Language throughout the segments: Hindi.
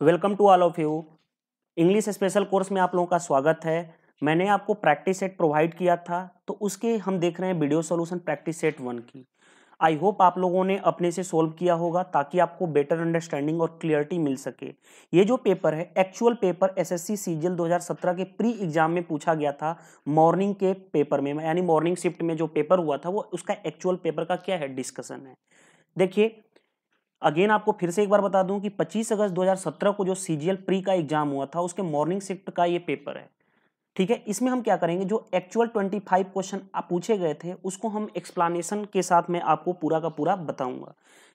Welcome to all of you. English special course में आप लोगों का स्वागत है। मैंने आपको प्रैक्टिस सेट प्रोवाइड किया था, तो उसके हम देख रहे हैं वीडियो सॉल्यूशन प्रैक्टिस सेट 1 की। आई होप आप लोगों ने अपने से सोल्व किया होगा ताकि आपको बेटर अंडरस्टैंडिंग और क्लियरिटी मिल सके। ये जो पेपर है एक्चुअल पेपर एसएससी सीजीएल 2017 के प्री एग्जाम में पूछा गया था। मॉर्निंग के पेपर में यानी मॉर्निंग शिफ्ट में जो पेपर हुआ था वो उसका एक्चुअल पेपर का क्या है डिस्कशन है। देखिए अगेन आपको फिर से एक बार बता दूं कि 25 अगस्त 2017 को जो सीजीएल प्री का एग्जाम हुआ था उसके मॉर्निंग शिफ्ट का ये पेपर है। ठीक है, इसमें हम क्या करेंगे, जो एक्चुअल 25 क्वेश्चन आप पूछे गए थे उसको हम एक्सप्लेनेशन के साथ में आपको पूरा का पूरा बताऊंगा।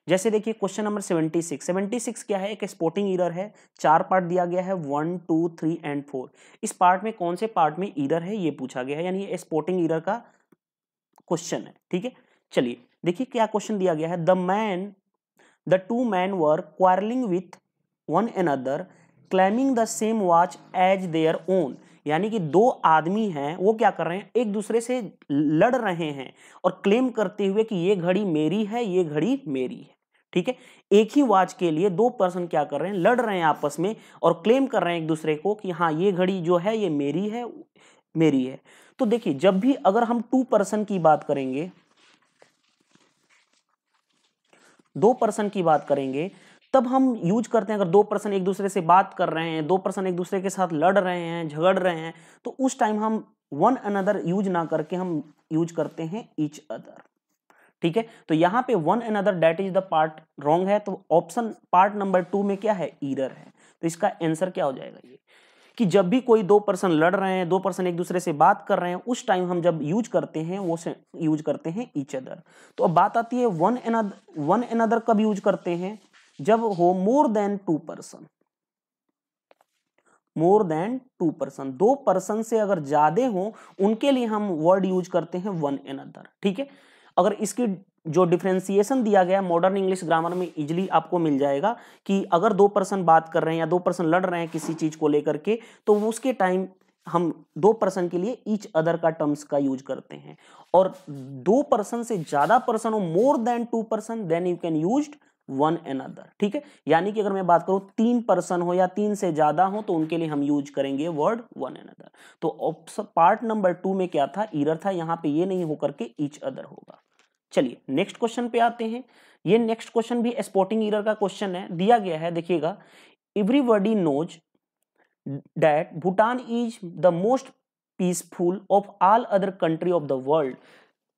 जैसे देखिए क्वेश्चन नंबर 76 क्या है, एक स्पोर्टिंग एरर है। 4 पार्ट दिया गया है 1, 2, 3 एंड 4। इस पार्ट में कौन से पार्ट में एरर है ये पूछा गया है, यानी ये स्पोर्टिंग एरर का क्वेश्चन है। ठीक है, चलिए देखिए क्या क्वेश्चन दिया गया है। The two men were quarreling with one another, claiming the same watch as their own। यानी कि दो आदमी हैं, वो क्या कर रहे हैं, एक दूसरे से लड़ रहे हैं और क्लेम करते हुए कि ये घड़ी मेरी है, ये घड़ी मेरी है। ठीक है, एक ही वॉच के लिए दो पर्सन क्या कर रहे हैं, लड़ रहे हैं आपस में और क्लेम कर रहे हैं एक दूसरे को कि हाँ ये घड़ी जो है ये मेरी है, मेरी है। तो देखिए जब भी अगर हम 2 पर्सन की बात करेंगे, 2 पर्सन की बात करेंगे, तब हम यूज करते हैं, अगर 2 पर्सन एक दूसरे से बात कर रहे हैं, 2 पर्सन एक दूसरे के साथ लड़ रहे हैं, झगड़ रहे हैं, तो उस टाइम हम वन अनदर यूज ना करके हम यूज करते हैं ईच अदर। ठीक है, तो यहां पे one another that is the part wrong है, तो ऑप्शन पार्ट नंबर 2 में क्या है, ईरर है। तो इसका आंसर क्या हो जाएगा, ये कि जब भी कोई 2 पर्सन लड़ रहे हैं, 2 पर्सन एक दूसरे से बात कर रहे हैं, उस टाइम हम जब यूज करते हैं वो यूज करते हैं ईच अदर। तो अब बात आती है वन अनदर कब यूज करते हैं, जब हो मोर देन 2 पर्सन। मोर देन 2 पर्सन, 2 पर्सन से अगर ज्यादा हो उनके लिए हम वर्ड यूज करते हैं वन अनदर। ठीक है, अगर इसकी जो डिफरेंशिएशन दिया गया मॉडर्न इंग्लिश ग्रामर में इजीली आपको मिल जाएगा कि अगर 2 पर्सन बात कर रहे हैं या 2 पर्सन लड़ रहे हैं किसी चीज को लेकर के, तो उसके टाइम हम 2 पर्सन के लिए ईच अदर का टर्म्स का यूज करते हैं। और 2 पर्सन से ज्यादा पर्सन हो, more than 2 person, then you can use one another. ठीक है, यानी कि अगर मैं बात करूं 3 पर्सन हो या 3 से ज्यादा हो तो उनके लिए हम यूज करेंगे वर्ड वन अनदर। तो ऑप्शन पार्ट नंबर 2 में क्या था, ईरर था, यहां पे ये नहीं होकर के ईच अदर होगा। चलिए नेक्स्ट क्वेश्चन पे आते हैं। ये नेक्स्ट क्वेश्चन भी स्पोर्टिंग एरर का क्वेश्चन है, दिया गया है, देखिएगा। Everybody knows that Bhutan is the most peaceful of all other country of the world.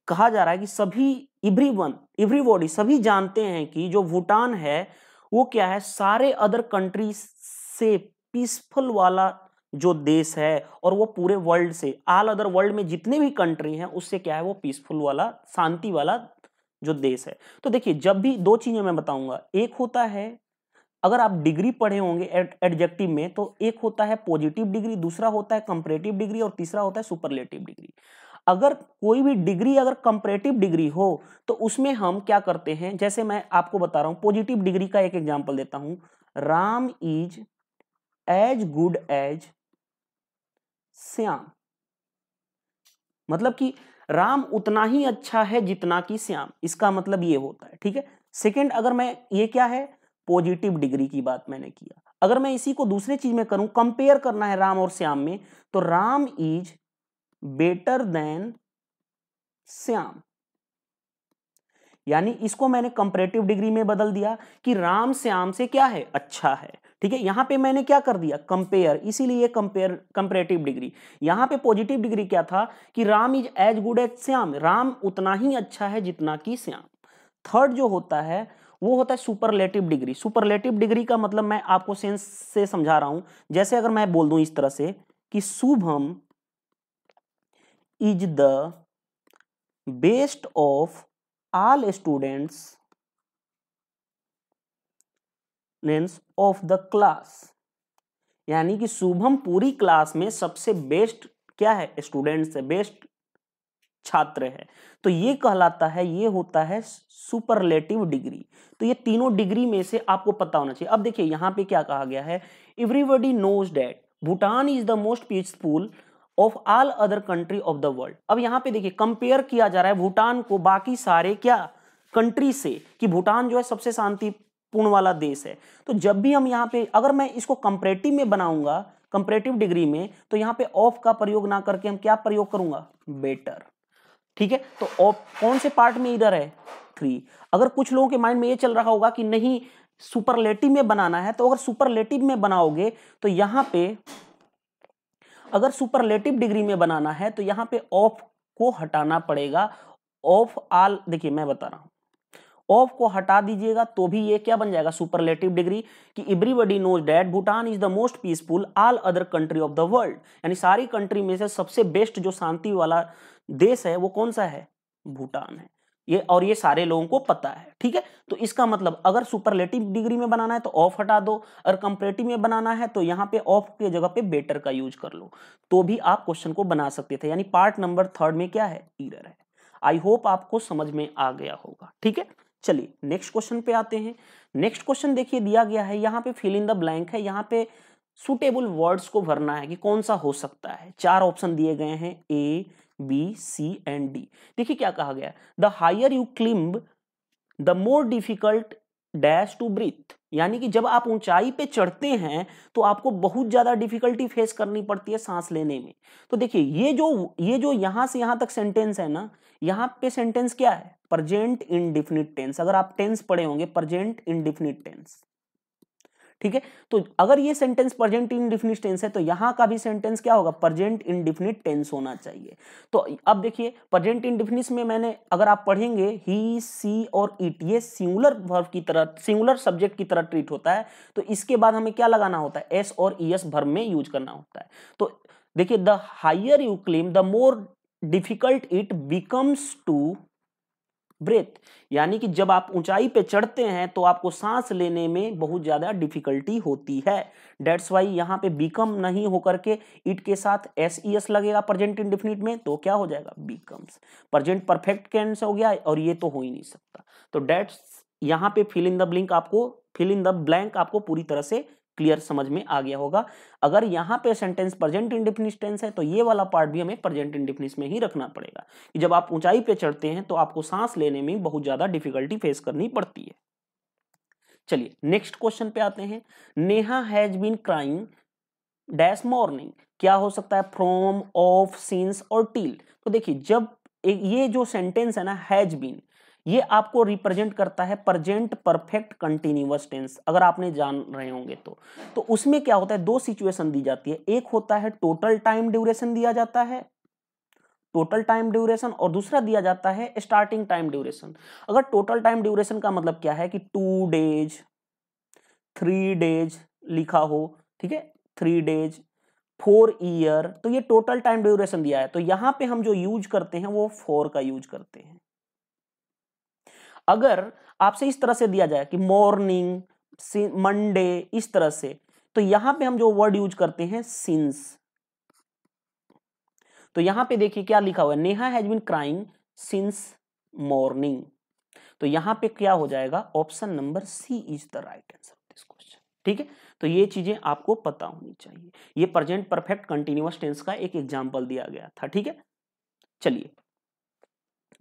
कहा जा रहा है कि सभी एवरीबॉडी सभी जानते हैं कि जो भूटान है वो क्या है, सारे अदर कंट्री से पीसफुल वाला जो देश है, और वो पूरे वर्ल्ड से, ऑल अदर वर्ल्ड में जितने भी कंट्री हैं उससे क्या है, वो पीसफुल वाला, शांति वाला जो देश है। तो देखिए जब भी 2 चीजें मैं बताऊंगा, एक होता है, अगर आप डिग्री पढ़े होंगे एडजेक्टिव में, तो एक होता है पॉजिटिव डिग्री, दूसरा होता है कंपैरेटिव डिग्री और तीसरा होता है सुपरलेटिव डिग्री। अगर कोई भी डिग्री अगर कंपैरेटिव डिग्री हो तो उसमें हम क्या करते हैं, जैसे मैं आपको बता रहा हूं, पॉजिटिव डिग्री का एक एग्जांपल देता हूं, Ram is as good as Shyam. मतलब कि राम उतना ही अच्छा है जितना कि श्याम, इसका मतलब ये होता है। ठीक है, सेकंड, अगर मैं, ये क्या है, पॉजिटिव डिग्री की बात मैंने किया। अगर मैं इसी को दूसरे चीज में करूं, कंपेयर करना है राम और श्याम में, तो Ram is better than Shyam, यानी इसको मैंने कंपैरेटिव डिग्री में बदल दिया कि राम श्याम से क्या है, अच्छा है। ठीक है, यहां पे मैंने क्या कर दिया, कंपेयर, इसीलिए कंपैरेटिव डिग्री। यहां पे पॉजिटिव डिग्री क्या था कि Ram is as good as Shyam, Ram उतना ही अच्छा है जितना कि श्याम। थर्ड जो होता है वो होता है सुपरलेटिव डिग्री। सुपरलेटिव डिग्री का मतलब मैं आपको सेंस से समझा रहा हूं, जैसे अगर मैं बोल दूं इस तरह से कि Shubham is the best of all students of the class, यानी कि शुभम पूरी क्लास में सबसे बेस्ट क्या है, स्टूडेंट्स है, बेस्ट छात्र है। तो ये कहलाता है, ये होता है सुपरलेटिव डिग्री। तो ये तीनों डिग्री में से आपको पता होना चाहिए। अब देखिए यहां पे क्या कहा गया है, everybody knows that Bhutan is the most peaceful of all other country of the world. अब यहां पे देखिए कंपेयर किया जा रहा है भूटान को बाकी सारे क्या कंट्री से, कि भूटान जो है सबसे शांति पूर्ण वाला देश है। तो जब भी हम यहाँ पे अगर मैं इसको कंपैरेटिव में बनाऊंगा, कंपैरेटिव डिग्री में, तो यहाँ पे ऑफ का प्रयोग ना करके हम क्या प्रयोग करूंगा, बेटर। ठीक है, तो ऑफ कौन से पार्ट में इधर है, 3। अगर कुछ लोगों के माइंड में ये चल रहा होगा कि नहीं सुपरलेटिव में बनाना है, तो अगर सुपरलेटिव में बनाओगे तो यहाँ पे अगर सुपरलेटिव डिग्री में बनाना है तो यहाँ पे ऑफ को हटाना पड़ेगा। ऑफ ऑल, देखिए मैं बता रहा हूं, ऑफ को हटा दीजिएगा तो भी ये क्या बन जाएगा, सुपरलेटिव डिग्री, कि everybody knows that Bhutan is the most peaceful all other country of the world, यानी सारी कंट्री में से सबसे बेस्ट जो शांति वाला देश है वो कौन सा है, भूटान है। ये और ये सारे लोगों को पता है। ठीक है, तो इसका मतलब अगर सुपरलेटिव डिग्री में बनाना है तो ऑफ हटा दो, अगर कंपैरेटिव में बनाना है तो यहाँ पे ऑफ के जगह पे बेटर का यूज कर लो, तो भी आप क्वेश्चन को बना सकते थे। यानी पार्ट नंबर 3 में क्या है, एरर है। आई होप आपको समझ में आ गया होगा। ठीक है, चलिए नेक्स्ट क्वेश्चन पे आते हैं। नेक्स्ट क्वेश्चन देखिए दिया गया है, यहाँ पे फिल इन द ब्लैंक है, यहाँ पे सुटेबल वर्ड्स को भरना है कि कौन सा हो सकता है। 4 ऑप्शन दिए गए हैं, A B C and D. देखिए क्या कहा गया, the higher you climb the more difficult dash to breathe, यानी कि जब आप ऊंचाई पे चढ़ते हैं तो आपको बहुत ज्यादा डिफिकल्टी फेस करनी पड़ती है सांस लेने में। तो देखिए ये जो यहां से यहां तक सेंटेंस है ना, यहां पे सेंटेंस क्या है, प्रेजेंट इंडेफिनिट टेंस। अगर आप टेंस पढ़े होंगे, प्रेजेंट इंडेफिनिट टेंस। ठीक है, तो अगर ये सेंटेंस प्रेजेंट इंडेफिनिट टेंस है तो यहां का भी सेंटेंस क्या होगा, प्रेजेंट इंडेफिनिट टेंस होना चाहिए। तो अब देखिए प्रेजेंट इंडेफिनिट में मैंने, अगर आप पढ़ेंगे ही सी और इट, ये सिंगुलर वर्ब की तरह, सिंगुलर सब्जेक्ट की तरह ट्रीट होता है। तो इसके बाद हमें क्या लगाना होता है, एस और ईएस वर्ब में यूज करना होता है। तो देखिए the higher you climb the more difficult it becomes to breathe, यानी कि जब आप ऊंचाई पे चढ़ते हैं तो आपको सांस लेने में बहुत ज्यादा डिफिकल्टी होती है। डेट्स वाई यहाँ पे बिकम नहीं होकर के इट के साथ एस ई एस लगेगा प्रेजेंट इंडेफिनिट में, तो क्या हो जाएगा, बिकम्स। प्रेजेंट परफेक्ट टेंस हो गया और ये तो हो ही नहीं सकता। तो डेट्स यहाँ पे फिल इन द ब्लैंक आपको, फिल इन द ब्लैंक आपको पूरी तरह से क्लियर समझ में आ गया होगा। अगर यहाँ पे सेंटेंस प्रेजेंट इंडेफिनिट टेंस है तो ये वाला पार्ट भी हमें प्रेजेंट इंडेफिनिट में ही रखना पड़ेगा कि जब आप ऊंचाई पे चढ़ते हैं तो आपको सांस लेने में बहुत ज्यादा डिफिकल्टी फेस करनी पड़ती है। चलिए नेक्स्ट क्वेश्चन पे आते हैं। Neha has been crying dash morning, क्या हो सकता है, फ्रॉम, ऑफ, सिंस और टिल। तो देखिए जब ये जो सेंटेंस है ना, हैज बीन, ये आपको रिप्रेजेंट करता है प्रेजेंट परफेक्ट कंटिन्यूअस टेंस, अगर आपने जान रहे होंगे तो उसमें क्या होता है, 2 सिचुएशन दी जाती है। एक होता है टोटल टाइम ड्यूरेशन दिया जाता है, टोटल टाइम ड्यूरेशन, और दूसरा दिया जाता है स्टार्टिंग टाइम ड्यूरेशन। अगर टोटल टाइम ड्यूरेशन का मतलब क्या है कि 2 डेज, 3 डेज लिखा हो, ठीक है, 3 डेज, 4 ईयर, तो ये टोटल टाइम ड्यूरेशन दिया है। तो यहां पे हम जो यूज करते हैं वो 4 का यूज करते हैं। अगर आपसे इस तरह से दिया जाए कि मॉर्निंग, मंडे, इस तरह से, तो यहां पे हम जो वर्ड यूज करते हैं सिंस। तो यहां पे देखिए क्या लिखा हुआ है, Neha has been crying since morning. तो यहां पे क्या हो जाएगा, option number C is the right answer of this question. ठीक है, तो ये चीजें आपको पता होनी चाहिए। ये प्रेजेंट परफेक्ट कंटिन्यूअस टेंस का एक एग्जांपल दिया गया था। ठीक है, चलिए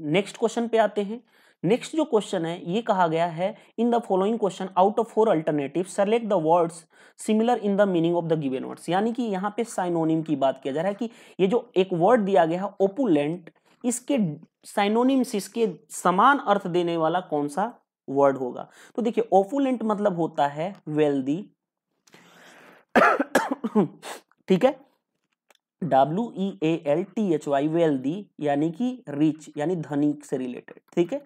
नेक्स्ट क्वेश्चन पे आते हैं। नेक्स्ट जो क्वेश्चन है ये कहा गया है, in the following question out of 4 alternative select the words similar in the meaning of the given words, यानी कि यहाँ पे साइनोनिम की बात किया जा रहा है कि ये जो एक वर्ड दिया गया है ओपुलेंट, इसके साइनोनिम्स, इसके समान अर्थ देने वाला कौन सा वर्ड होगा। तो देखिए ओपुलेंट मतलब होता है वेल्दी, ठीक है, WEALTHY, वेल्दी यानी कि रिच, यानी धनिक से रिलेटेड। ठीक है,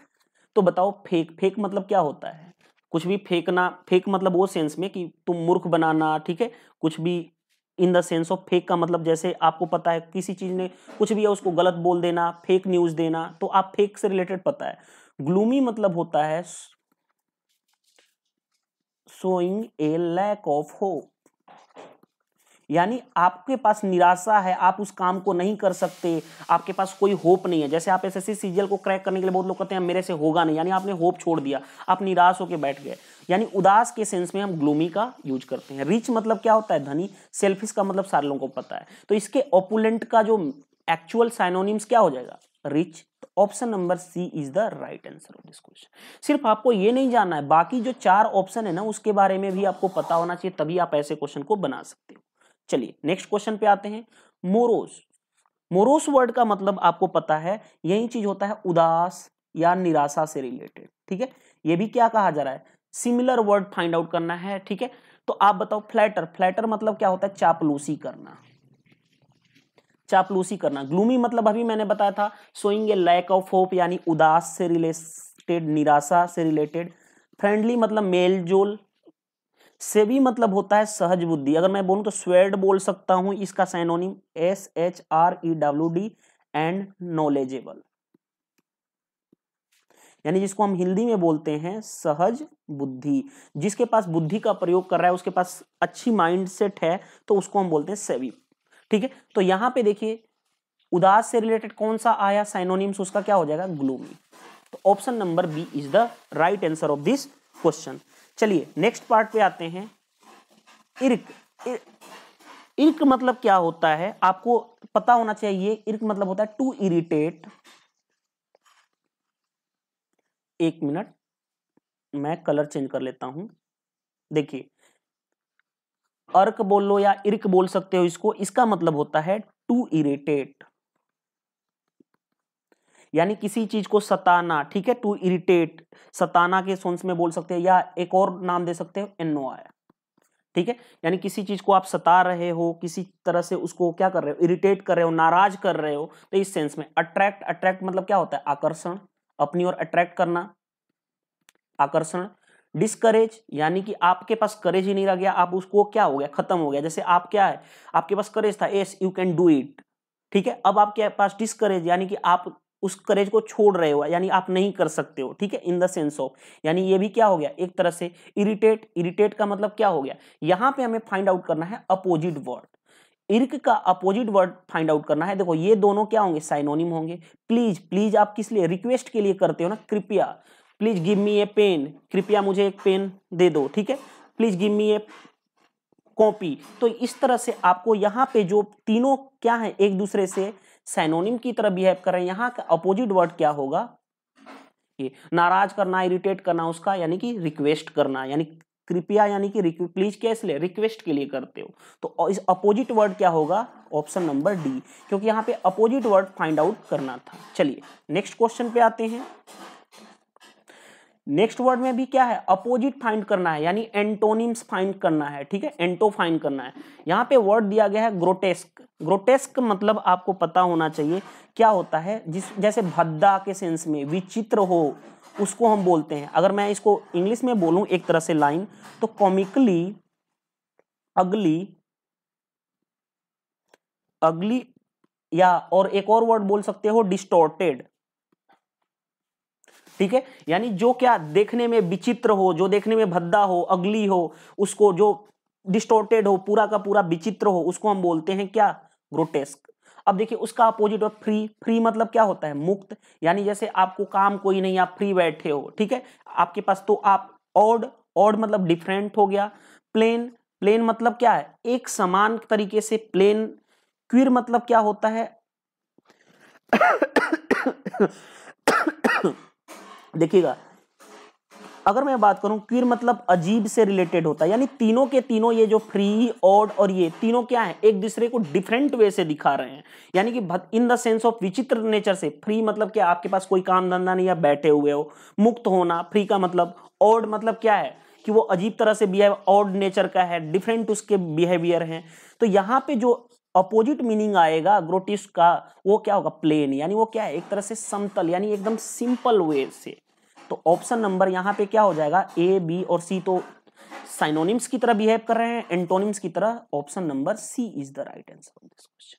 तो बताओ फेक, फेक मतलब क्या होता है, कुछ भी फेंकना, फेक मतलब वो सेंस में कि तुम मूर्ख बनाना। ठीक है, कुछ भी in the sense of fake का मतलब, जैसे आपको पता है किसी चीज ने कुछ भी है उसको गलत बोल देना, फेक न्यूज देना, तो आप फेक से रिलेटेड पता है। ग्लूमी मतलब होता है showing a lack of hope, यानी आपके पास निराशा है, आप उस काम को नहीं कर सकते, आपके पास कोई होप नहीं है। जैसे आप एसएससी सीजीएल को क्रैक करने के लिए बहुत लोग कहते हैं मेरे से होगा नहीं, यानी आपने होप छोड़ दिया, आप निराश होकर बैठ गए, यानी उदास के सेंस में हम ग्लूमी का यूज करते हैं। रिच मतलब क्या होता है, धनी। सेल्फिश का मतलब सारे लोगों को पता है। तो इसके ओपुलेंट का जो एक्चुअल साइनोनिम्स क्या हो जाएगा, रिच। तो option number C is the right answer of this question. सिर्फ आपको ये नहीं जानना है, बाकी जो 4 ऑप्शन है ना उसके बारे में भी आपको पता होना चाहिए, तभी आप ऐसे क्वेश्चन को बना सकते हो। चलिए नेक्स्ट क्वेश्चन पे आते हैं। मोरोस। मोरोस वर्ड का मतलब आपको पता है, यही चीज होता है उदास या निराशा से रिलेटेड। ठीक है, ये भी क्या कहा जा रहा है, सिमिलर वर्ड फाइंड आउट करना है। ठीक है, तो आप बताओ फ्लैटर। फ्लैटर मतलब क्या होता है, चापलूसी करना, चापलूसी करना। ग्लूमी मतलब अभी मैंने बताया था, showing a lack of hope यानी उदास से रिलेटेड, निराशा से रिलेटेड। फ्रेंडली मतलब मेल जोल। सेवी मतलब होता है सहज बुद्धि। अगर मैं बोलूं तो स्वेड बोल सकता हूं, इसका साइनोनिम SHREWD एंड नॉलेजेबल, यानी जिसको हम हिंदी में बोलते हैं सहज बुद्धि। जिसके पास बुद्धि का प्रयोग कर रहा है, उसके पास अच्छी माइंडसेट है, तो उसको हम बोलते हैं सेवी। ठीक है, तो यहां पे देखिए उदास से रिलेटेड कौन सा आया साइनोनिम्स, उसका क्या हो जाएगा, ग्लूमी। तो option number B is the right answer of this question. चलिए नेक्स्ट पार्ट पे आते हैं। इर्क। इर्क मतलब क्या होता है, आपको पता होना चाहिए। इर्क मतलब होता है टू इरिटेट। एक मिनट, मैं कलर चेंज कर लेता हूं। देखिए अर्क बोल लो या इर्क बोल सकते हो इसको, इसका मतलब होता है टू इरिटेट, यानी किसी चीज को सताना। ठीक है, टू इरिटेट सताना के सेंस में बोल सकते हैं, या एक और नाम दे सकते हो एनो आया। ठीक है, यानी किसी चीज को आप सता रहे हो, किसी तरह से उसको क्या कर रहे हो, इरिटेट कर रहे हो, नाराज कर रहे हो, तो इस सेंस में। अट्रैक्ट, अट्रैक्ट मतलब क्या होता है, आकर्षण, अपनी ओर अट्रैक्ट करना, आकर्षण। डिस्करेज यानी कि आपके पास करेज ही नहीं रह गया, आप उसको क्या हो गया, खत्म हो गया। जैसे आप क्या है, आपके पास करेज था, yes you can do it. ठीक है, अब आपके पास डिस्करेज यानी कि आप उस करेज को छोड़ रहे हो, यानी आप नहीं कर सकते हो। ठीक है, इन द सेंस ऑफ, यानी ये भी क्या हो गया एक तरह से इरिटेट। इरिटेट का मतलब क्या हो गया, यहां पे हमें फाइंड आउट करना है अपोजिट वर्ड। इर्क का अपोजिट वर्ड फाइंड आउट करना है। देखो ये दोनों क्या होंगे, साइनोनिम होंगे। प्लीज, प्लीज आप किस लिए, रिक्वेस्ट के लिए करते हो ना, कृपया। Please give me a pen, कृपया मुझे एक पेन दे दो। ठीक है, please give me a copy. तो इस तरह से आपको यहाँ पे जो तीनों क्या है, एक दूसरे से साइनोनिम की तरह बिहेव कर रहे हैं। यहाँ का अपोजिट वर्ड क्या होगा, ये नाराज करना, इरिटेट करना उसका, यानी कि रिक्वेस्ट करना, यानी कृपया, यानी कि प्लीज कैसे ले, रिक्वेस्ट के लिए करते हो। तो इस अपोजिट वर्ड क्या होगा, ऑप्शन नंबर डी, क्योंकि यहाँ पे अपोजिट वर्ड फाइंड आउट करना था। चलिए नेक्स्ट क्वेश्चन पे आते हैं। नेक्स्ट वर्ड में भी क्या है, अपोजिट फाइंड करना है, यानी एंटोनिम्स फाइंड करना है। ठीक है, एंटो फाइंड करना है। यहाँ पे वर्ड दिया गया है ग्रोटेस्क। ग्रोटेस्क मतलब आपको पता होना चाहिए क्या होता है, जैसे भद्दा के सेंस में विचित्र हो, उसको हम बोलते हैं। अगर मैं इसको इंग्लिश में बोलूं एक तरह से लाइन, तो कॉमिकली, अगली, अगली, या और एक और वर्ड बोल सकते हो डिस्टॉर्टेड। ठीक है, यानी जो क्या देखने में विचित्र हो, जो देखने में भद्दा हो, अगली हो, उसको जो डिस्टॉर्टेड हो, पूरा का पूरा विचित्र हो, उसको हम बोलते हैं क्या, ग्रोटेस्क। अब देखिए उसका अपोजिट और फ्री। फ्री मतलब क्या होता है, मुक्त, यानी जैसे आपको काम कोई नहीं, आप फ्री बैठे हो। ठीक है, आपके पास, तो आप ऑड, ऑड मतलब डिफरेंट हो गया। प्लेन, प्लेन मतलब क्या है, एक समान तरीके से प्लेन। क्वीर मतलब क्या होता है देखिएगा, अगर मैं बात करूं क्वीर मतलब अजीब से रिलेटेड होता है, यानी तीनों के तीनों, ये जो फ्री, ऑड और ये तीनों क्या है, एक दूसरे को डिफरेंट वे से दिखा रहे हैं, यानी कि इन द सेंस ऑफ विचित्र नेचर से। फ्री मतलब क्या, आपके पास कोई काम धंधा नहीं, आप बैठे हुए हो। मुक्त होना, फ्री का मतलब। ऑड मतलब क्या है कि वो अजीब तरह से बिहेव, ऑड नेचर का है, डिफरेंट उसके बिहेवियर हैं। तो यहाँ पे जो अपोजिट मीनिंग आएगा ग्रोटिस्क का, वो क्या होगा, प्लेन, यानी वो क्या है, एक तरह से समतल, यानी एकदम सिंपल वे से। तो ऑप्शन नंबर यहाँ पे क्या हो जाएगा, ए, बी और सी तो साइनोनिम्स की तरह बिहेव कर रहे हैं, एंटोनिम्स की तरह। Option number C is the right answer of this question.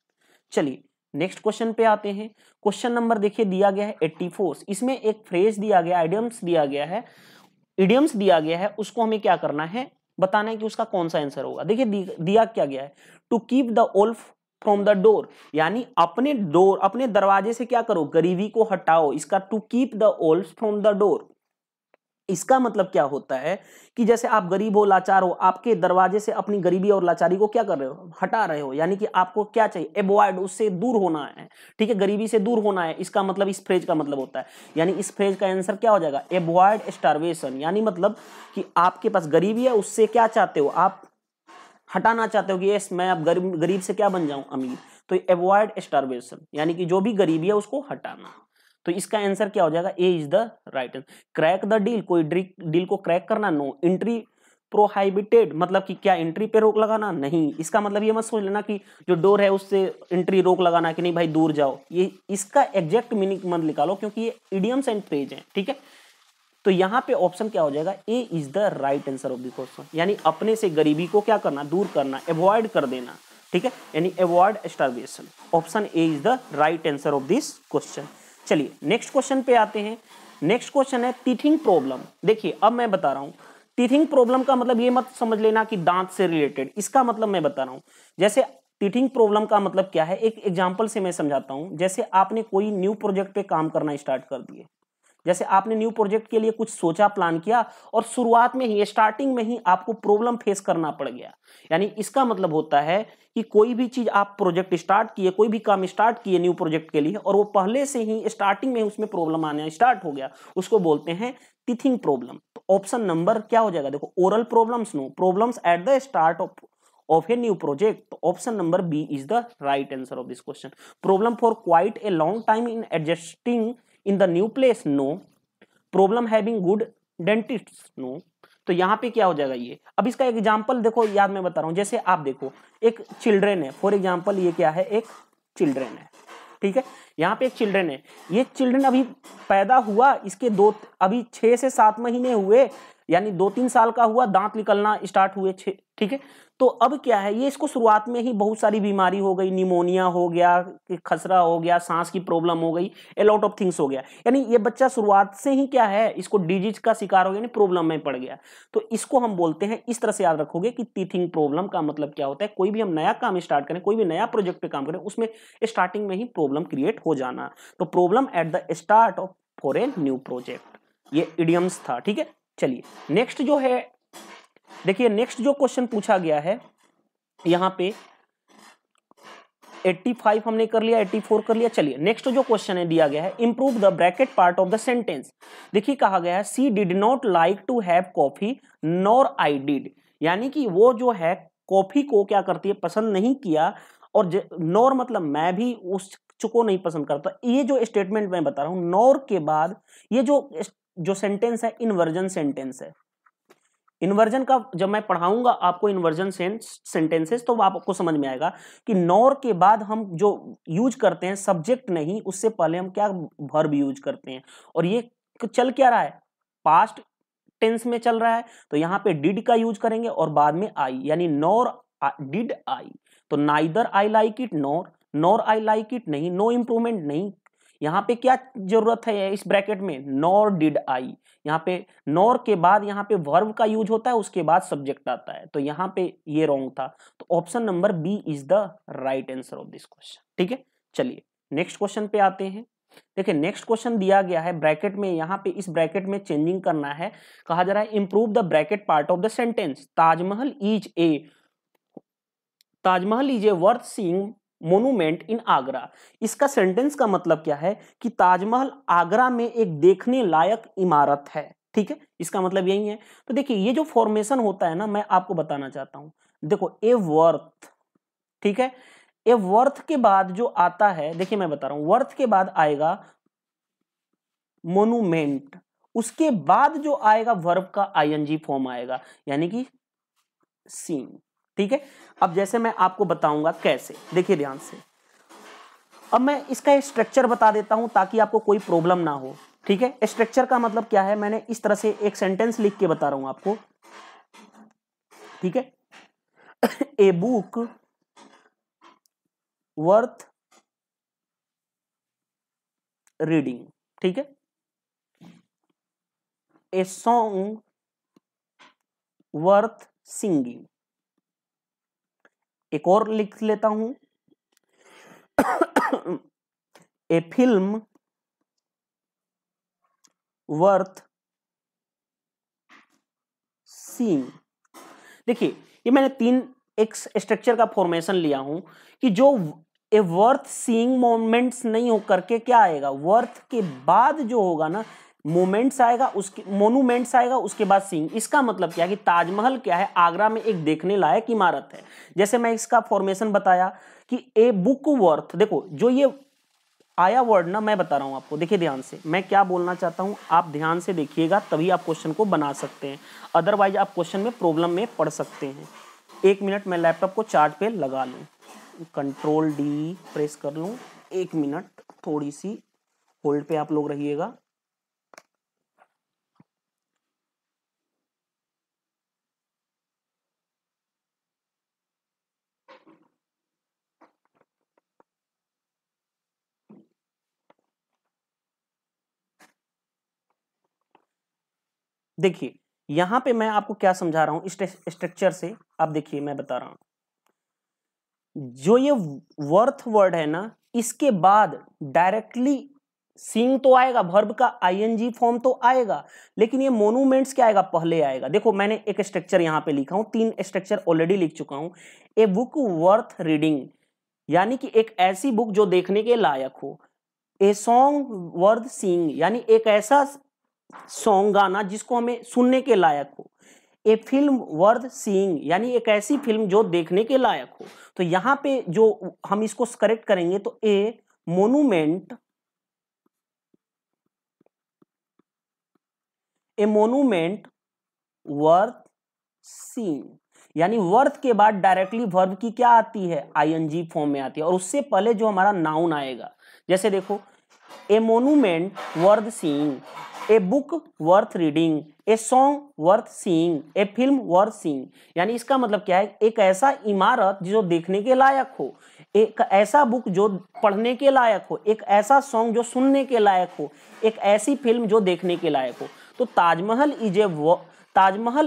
चलिए नेक्स्ट क्वेश्चन पे आते हैं। क्वेश्चन नंबर देखिए दिया गया है 84। इसमें एक फ्रेज दिया गया, आइडियम्स दिया गया है, इडियम्स दिया गया है, उसको हमें क्या करना है, बताना है कि उसका कौन सा आंसर होगा। देखिए दिया क्या गया है, to keep the wolf from the door, यानी अपने डोर, अपने दरवाजे से क्या करो, गरीबी को हटाओ। इसका to keep the wolf from the door, इसका मतलब क्या होता है कि जैसे आप गरीब हो, लाचार हो, आपके दरवाजे से अपनी गरीबी और लाचारी को क्या कर रहे हो, हटा रहे हो, यानी कि आपको क्या चाहिए, एवॉइड, उससे दूर होना है, ठीक है, गरीबी से दूर होना है। इसका मतलब इस फ्रेज का मतलब होता है, यानी इस फ्रेज का आंसर क्या हो जाएगा, एवॉइड स्टारवेशन, यानी मतलब कि आपके पास गरीबी है, उससे क्या चाहते हो आप, हटाना चाहते हो कि यस मैं अब गरीब से क्या बन जाऊं, अमीर। तो एवॉइड स्टारवेशन यानी कि जो भी गरीबी है उसको हटाना। तो इसका आंसर क्या हो जाएगा, A is the right answer. Crack the deal, कोई डील को क्रैक करना, नो। एंट्री प्रोहाइबिटेड मतलब कि क्या एंट्री पे रोक लगाना, नहीं। इसका मतलब ये मत सोच लेना कि जो डोर है उससे एंट्री रोक लगाना कि नहीं भाई दूर जाओ, ये इसका एग्जैक्ट मीनिंग मत निकालो क्योंकि ये इडियम्स एंड फ्रेज हैं, ठीक है। तो यहां पे ऑप्शन क्या हो जाएगा, A is the right answer of the question, यानी अपने से गरीबी को क्या करना, दूर करना, अवॉइड कर देना, ठीक है, यानी avoid starvation. Option A is the right answer of this question. चलिए नेक्स्ट क्वेश्चन पे आते हैं। नेक्स्ट क्वेश्चन है टीथिंग प्रॉब्लम। देखिए अब मैं बता रहा हूं, टीथिंग प्रॉब्लम का मतलब ये मत समझ लेना कि दांत से रिलेटेड, इसका मतलब मैं बता रहा हूं। जैसे टीथिंग प्रॉब्लम का मतलब क्या है, एक एग्जांपल से मैं समझाता हूं। जैसे आपने कोई न्यू प्रोजेक्ट पे काम करना स्टार्ट कर दिए, जैसे आपने न्यू प्रोजेक्ट के लिए कुछ सोचा, प्लान किया, और शुरुआत में ही, स्टार्टिंग में ही आपको प्रॉब्लम फेस करना पड़ गया। यानी इसका मतलब होता है कि कोई भी चीज आप प्रोजेक्ट स्टार्ट किए, कोई भी काम स्टार्ट किए न्यू प्रोजेक्ट के लिए, और वो पहले से ही स्टार्टिंग में उसमें प्रॉब्लम आना स्टार्ट हो गया, उसको बोलते हैं टीथिंग प्रॉब्लम। तो ऑप्शन नंबर क्या हो जाएगा, देखो oral problems, no, problems at the start of a new project. तो option number B is the right answer of this question. Problem for quite a long time in adjusting in the new place, no. Problem having good dentist, no. तो यहाँ पे क्या हो जाएगा ये, अब इसका एग्जांपल देखो, याद मैं बता रहा हूँ। जैसे आप देखो एक चिल्ड्रेन है, फॉर एग्जांपल ये क्या है, एक चिल्ड्रेन है, ठीक है। यहाँ पे एक चिल्ड्रेन है, ये चिल्ड्रेन अभी पैदा हुआ, इसके अभी 6 से 7 महीने हुए, यानी 2-3 साल का हुआ, दांत निकलना स्टार्ट हुए, ठीक है। तो अब क्या है, ये इसको शुरुआत में ही बहुत सारी बीमारी हो गई, निमोनिया हो गया, खसरा हो गया, सांस की प्रॉब्लम हो गई, ए लॉट ऑफ थिंग्स हो गया। यानी ये बच्चा शुरुआत से ही क्या है, इसको डिजीज का शिकार हो गया, यानी प्रॉब्लम में पड़ गया। तो इसको हम बोलते हैं, इस तरह से याद रखोगे कि टीथिंग प्रॉब्लम का मतलब क्या होता है, कोई भी हम नया काम स्टार्ट करें, कोई भी नया प्रोजेक्ट पे काम करें, उसमें स्टार्टिंग में ही प्रॉब्लम क्रिएट हो जाना। तो problem at the start of for a new project, ये इडियम्स था, ठीक है। चलिए नेक्स्ट जो है, देखिए नेक्स्ट जो क्वेश्चन पूछा गया है यहां पे 85 हमने कर लिया, 84 कर लिया। चलिए नेक्स्ट जो क्वेश्चन है दिया गया है, improve the bracket part of the sentence. देखिए कहा गया है she did not like to have coffee nor I did, यानी कि वो जो है कॉफी को क्या करती है, पसंद नहीं किया, और नॉर मतलब मैं भी उसको नहीं पसंद करता। ये जो स्टेटमेंट मैं बता रहा हूं, नॉर के बाद ये जो सेंटेंस है इन्वर्जन सेंटेंस है। इन्वर्जन का जब मैं पढ़ाऊंगा आपको इन्वर्जन सेंटेंसेस, तो आपको समझ में आएगा कि नॉर के बाद हम जो यूज करते हैं सब्जेक्ट नहीं, उससे पहले हम क्या वर्ब यूज करते हैं। और ये चल क्या रहा है, पास्ट टेंस में चल रहा है, तो यहां पे डिड का यूज करेंगे और बाद में आई, यानी नॉर डिड आई। तो neither I like it nor, nor I like it नहीं, नो इंप्रूवमेंट नहीं। यहां पे क्या जरूरत है इस ब्रैकेट में, नॉर डिड आई। यहाँ पे नॉर के बाद यहाँ पे वर्ब का यूज होता है, उसके बाद सब्जेक्ट आता है, तो यहाँ पे ये रॉन्ग था। तो option number B is the right answer of this question, ठीक है। चलिए नेक्स्ट क्वेश्चन पे आते हैं। देखिए नेक्स्ट क्वेश्चन दिया गया है ब्रैकेट में, यहाँ पे इस ब्रैकेट में चेंजिंग करना है। कहा जा रहा है improve the bracket part of the sentence, Taj Mahal is a worth seeing monument in Agra. इसका सेंटेंस का मतलब क्या है कि ताजमहल आगरा में एक देखने लायक इमारत है, ठीक है, इसका मतलब यही है। तो देखिए ये जो फॉर्मेशन होता है ना, मैं आपको बताना चाहता हूं। देखो ए वर्थ, ठीक है, ए वर्थ के बाद जो आता है, देखिए मैं बता रहा हूं, वर्थ के बाद आएगा मोनूमेंट, उसके बाद जो आएगा वर्ब का आईएनजी फॉर्म आएगा, यानी कि सीन, ठीक है। अब जैसे मैं आपको बताऊंगा कैसे, देखिए ध्यान से। अब मैं इसका स्ट्रक्चर बता देता हूं ताकि आपको कोई प्रॉब्लम ना हो, ठीक है। स्ट्रक्चर का मतलब क्या है, मैंने इस तरह से एक सेंटेंस लिख के बता रहा हूं आपको, ठीक है। ए बुक वर्थ रीडिंग, ठीक है। ए सॉन्ग वर्थ सिंगिंग। एक और लिख लेता हूं, ए फिल्म वर्थ सीइंग। देखिए ये मैंने 3 एक स्ट्रक्चर का फॉर्मेशन लिया हूं कि जो ए वर्थ सीइंग मोमेंट्स नहीं हो करके क्या आएगा, वर्थ के बाद जो होगा ना मोमेंट्स आएगा, उसके मोनूमेंट्स आएगा, उसके बाद सीइंग। इसका मतलब क्या है कि ताजमहल क्या है, आगरा में एक देखने लायक इमारत है। जैसे मैं इसका फॉर्मेशन बताया कि ए बुक वर्थ, देखो जो ये आया वर्ड ना, मैं बता रहा हूं आपको, देखिए ध्यान से मैं क्या बोलना चाहता हूं, आप ध्यान से देखिएगा तभी आप क्वेश्चन को बना सकते हैं, अदरवाइज आप क्वेश्चन में प्रॉब्लम में पड़ सकते हैं। 1 मिनट मैं लैपटॉप को चार्ज पे लगा लूं, कंट्रोल डी प्रेस कर लूं, 1 मिनट थोड़ी सी होल्ड पे आप लोग रहिएगा। देखिए यहां पे मैं आपको क्या समझा रहा हूं स्ट्रक्चर से, आप देखिए मैं बता रहा हूं, जो ये वर्थ वर्ड है ना, इसके बाद डायरेक्टली सीइंग तो आएगा, वर्ब का आईएनजी फॉर्म तो आएगा, लेकिन ये मोनूमेंट्स क्या आएगा, पहले आएगा। देखो मैंने एक स्ट्रक्चर यहां पे लिखा हूं, 3 स्ट्रक्चर ऑलरेडी लिख चुका हूं। ए बुक वर्थ रीडिंग, यानी कि एक ऐसी बुक जो देखने के लायक हो। ए सॉन्ग वर्थ सीइंग, यानी एक ऐसा सॉन्ग गाना जिसको हमें सुनने के लायक हो। ए फिल्म वर्थ सीइंग, यानी एक ऐसी फिल्म जो देखने के लायक हो। तो यहां पे जो हम इसको करेक्ट करेंगे तो a monument, A monument worth seeing, यानी वर्थ के बाद डायरेक्टली वर्ब की क्या आती है, आईएनजी फॉर्म में आती है, और उससे पहले जो हमारा नाउन आएगा। जैसे देखो a monument worth seeing, a book worth reading, a song worth seeing, a film worth seeing. यानी इसका मतलब क्या है, एक ऐसा इमारत जो देखने के लायक हो, एक ऐसा बुक जो पढ़ने के लायक हो, एक ऐसा सॉन्ग जो सुनने के लायक हो, एक ऐसी फिल्म जो देखने के लायक हो। तो Taj Mahal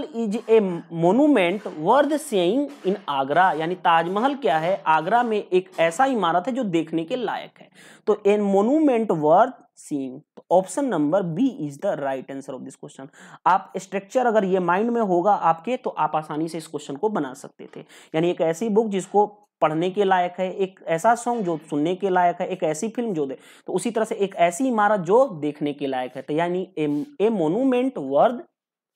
is A monument worth seeing in Agra, यानी ताजमहल क्या है, आगरा में एक ऐसा इमारत है जो देखने के लायक है। तो ए मोनूमेंट वर्थ सीइंग, तो option number B is the right answer of this question. आप स्ट्रक्चर अगर ये माइंड में होगा आपके, तो आप आसानी से इस क्वेश्चन को बना सकते थे। यानी एक ऐसी बुक जिसको पढ़ने के लायक है, एक ऐसा सॉन्ग जो सुनने के लायक है, एक ऐसी फिल्म जो तो उसी तरह से एक ऐसी इमारत जो देखने के लायक है, तो यानी ए मोनूमेंट वर्थ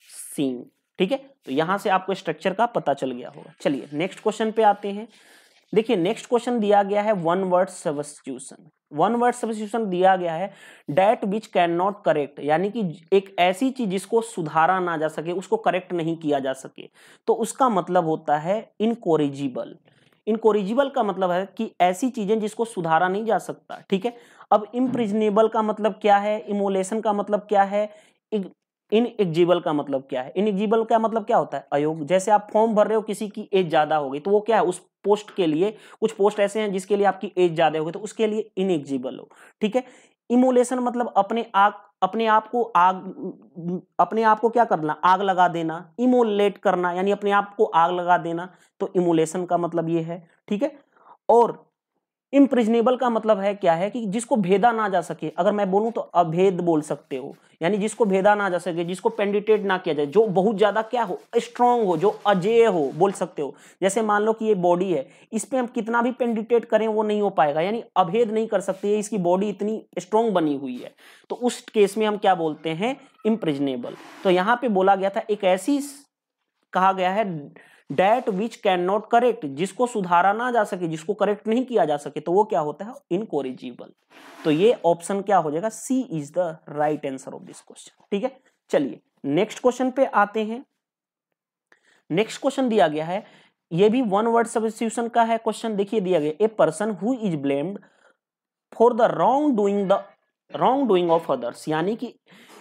सीइंग। ठीक है, तो यहां से आपको स्ट्रक्चर का पता चल गया होगा। चलिए नेक्स्ट क्वेश्चन पे आते हैं। देखिए नेक्स्ट क्वेश्चन दिया गया है one word substitution. One word substitution दिया गया है that which can not correct, यानी कि एक ऐसी चीज जिसको सुधारा ना जा सके, उसको करेक्ट नहीं किया जा सके, तो उसका मतलब होता है इनकोरिजिबल। इनकोरिजिबल का मतलब है कि ऐसी चीजें जिसको सुधारा नहीं जा सकता। ठीक है, अब इम्प्रिजनेबल का मतलब क्या है, इमोलेशन का मतलब क्या है, इनएग्जिबल का मतलब क्या है। इनएग्जिबल का मतलब क्या होता है, अयोग्य। जैसे आप फॉर्म भर रहे हो, किसी की एज ज्यादा हो गई, तो वो क्या है, उस पोस्ट के लिए, कुछ पोस्ट ऐसे हैं जिसके लिए आपकी एज ज्यादा हो गई, तो उसके लिए इनएग्जिबल हो। ठीक है, इमोलेशन मतलब अपने आप को क्या करना, आग लगा देना, इमोलेट करना, यानी अपने आप को आग लगा देना, तो इमोलेशन का मतलब ये है। ठीक है, और इम्प्रिजनेबल का मतलब है क्या है कि जिसको भेदा ना जा सके। अगर मैं बोलूं तो अभेद बोल सकते हो, यानी जिसको भेदा ना जा सके, जिसको पेंडिटेट ना किया जाए, जो बहुत ज्यादा क्या हो, स्ट्रांग हो, जो अजेय हो, बोल सकते हो। जैसे मान लो कि ये बॉडी है, इस पे हम कितना भी पेंडिटेट करें वो नहीं हो पाएगा, यानी अभेद नहीं कर सकते, इसकी बॉडी इतनी स्ट्रांग बनी हुई है, तो उस केस में हम क्या बोलते हैं, इम्प्रिजनेबल। तो यहां पे बोला गया था एक ऐसी, कहा गया है that which can not correct, जिसको सुधारा ना जा सके, जिसको करेक्ट नहीं किया जा सके, तो वो क्या होता है, इनकोरिजिबल। तो ये ऑप्शन क्या हो जाएगा, C is the right answer of this question. ठीक है, चलिए नेक्स्ट क्वेश्चन पे आते हैं। नेक्स्ट क्वेश्चन दिया गया है, ये भी वन वर्ड सब्स्टिट्यूशन का है क्वेश्चन। देखिए दिया गया, a person who is blamed for the wrong doing of others, यानी कि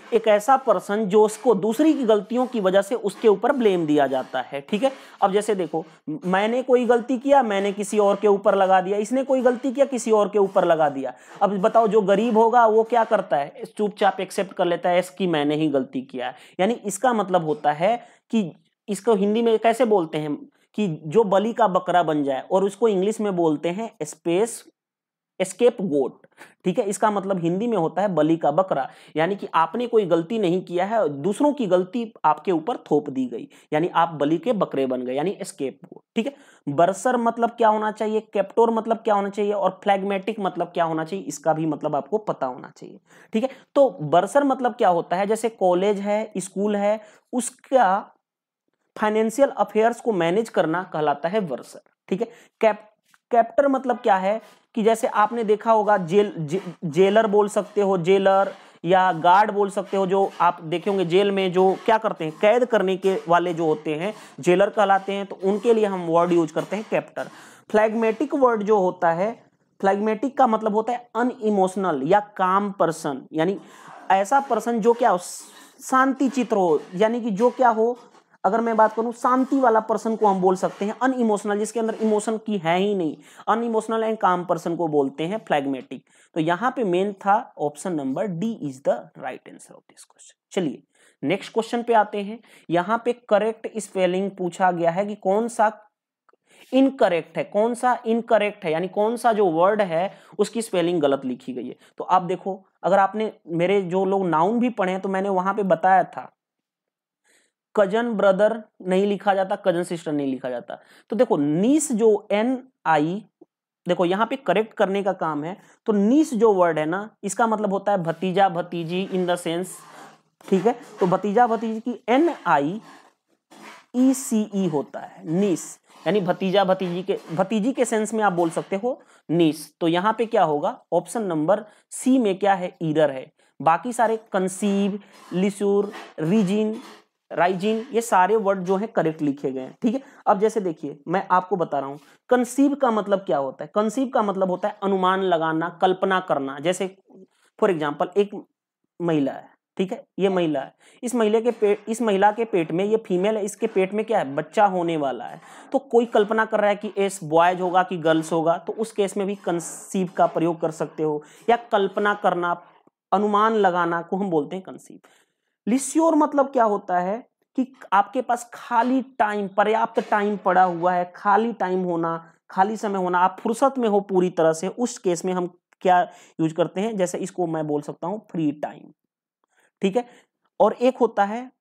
एक ऐसा पर्सन जो उसको दूसरी की गलतियों की वजह से उसके ऊपर ब्लेम दिया जाता है। ठीक है, अब जैसे देखो, मैंने कोई गलती किया, मैंने किसी और के ऊपर लगा दिया, इसने कोई गलती किया, किसी और के ऊपर लगा दिया। अब बताओ जो गरीब होगा वो क्या करता है, चुपचाप एक्सेप्ट कर लेता है कि मैंने ही गलती किया है। यानी इसका मतलब होता है कि इसको हिंदी में कैसे बोलते हैं, कि जो बलि का बकरा बन जाए, और उसको इंग्लिश में बोलते हैं एस्केप गोट। ठीक है, इसका मतलब हिंदी में होता है बलि का बकरा, यानी कि आपने कोई गलती नहीं किया है, दूसरों की गलती आपके ऊपर थोप दी गई, यानी आप बलि के बकरे बन गए, यानी एस्केप हुए। ठीक है, बर्सर मतलब क्या होना चाहिए, कैप्टोर मतलब क्या होना चाहिए, और फ्लैग्मेटिक मतलब क्या होना चाहिए, इसका भी मतलब आपको पता होना चाहिए। ठीक है, तो बर्सर मतलब क्या होता है, जैसे कॉलेज है, स्कूल है, उसका फाइनेंशियल अफेयर्स को मैनेज करना कहलाता है बर्सर। ठीक है, कैप्टर मतलब क्या है कि जैसे आपने देखा होगा जेलर बोल सकते हो, जेलर या गार्ड बोल सकते हो, जो आप देखे होंगे जेल में जो क्या करते हैं, कैद करने के वाले जो होते हैं जेलर कहलाते हैं, तो उनके लिए हम वर्ड यूज करते हैं कैप्टर। फ्लैग्मेटिक वर्ड जो होता है, फ्लैग्मेटिक का मतलब होता है अनइमोशनल या काम पर्सन, यानी ऐसा पर्सन जो क्या शांति चित्र हो, यानी कि जो क्या हो, अगर मैं बात करूं शांति वाला पर्सन को हम बोल सकते हैं अनइमोशनल, जिसके अंदर इमोशन की है ही नहीं, अनइमोशनल एंड काम पर्सन को बोलते हैं फ्लैग्मेटिक। तो यहां पे मेन था option number D is the right answer of this question. चलिए नेक्स्ट क्वेश्चन पे आते हैं। यहां पे करेक्ट स्पेलिंग पूछा गया है कि कौन सा इनकरेक्ट है, कौन सा इनकरेक्ट है, यानी कौन सा जो वर्ड है उसकी स्पेलिंग गलत लिखी गई है। तो आप देखो, अगर आपने मेरे जो लोग नाउन भी पढ़े हैं तो मैंने वहां पे बताया था कजन ब्रदर नहीं लिखा जाता, कजन सिस्टर नहीं लिखा जाता। तो देखो नीस जो NI, देखो यहाँ पे करेक्ट करने का काम है, तो नीस जो वर्ड है ना, इसका मतलब होता है भतीजा भतीजी इन द सेंस। ठीक है, तो भतीजा भतीजी की NIECE होता है नीस, यानी भतीजा भतीजी के सेंस में आप बोल सकते हो नीस। तो यहाँ पे क्या होगा, ऑप्शन नंबर सी में क्या है, ईरर है। बाकी सारे कंसीव, लिसूर, रीजिन, राइजिन, ये सारे वर्ड जो है करेक्ट लिखे गए हैं। ठीक है, अब जैसे देखिए मैं आपको बता रहा हूं कंसीव का मतलब क्या होता है। कंसीव का मतलब होता है अनुमान लगाना, कल्पना करना। जैसे फॉर एग्जांपल एक महिला है, ठीक है, ये महिला है, इस महिला के पेट में, ये फीमेल है, इसके पेट में क्या है, बच्चा होने वाला है। तो कोई कल्पना कर रहा है कि एस बॉयज होगा कि गर्ल्स होगा, तो उस केस में भी कंसीव का प्रयोग कर सकते हो, या कल्पना करना, अनुमान लगाना को हम बोलते हैं कंसीव। लिस्योर मतलब क्या होता है कि आपके पास खाली टाइम, पर्याप्त टाइम पड़ा हुआ है, खाली टाइम होना, खाली समय होना, आप फुर्सत में हो पूरी तरह से, उस केस में हम क्या यूज करते हैं, जैसे इसको मैं बोल सकता हूं फ्री टाइम। ठीक है, और एक होता है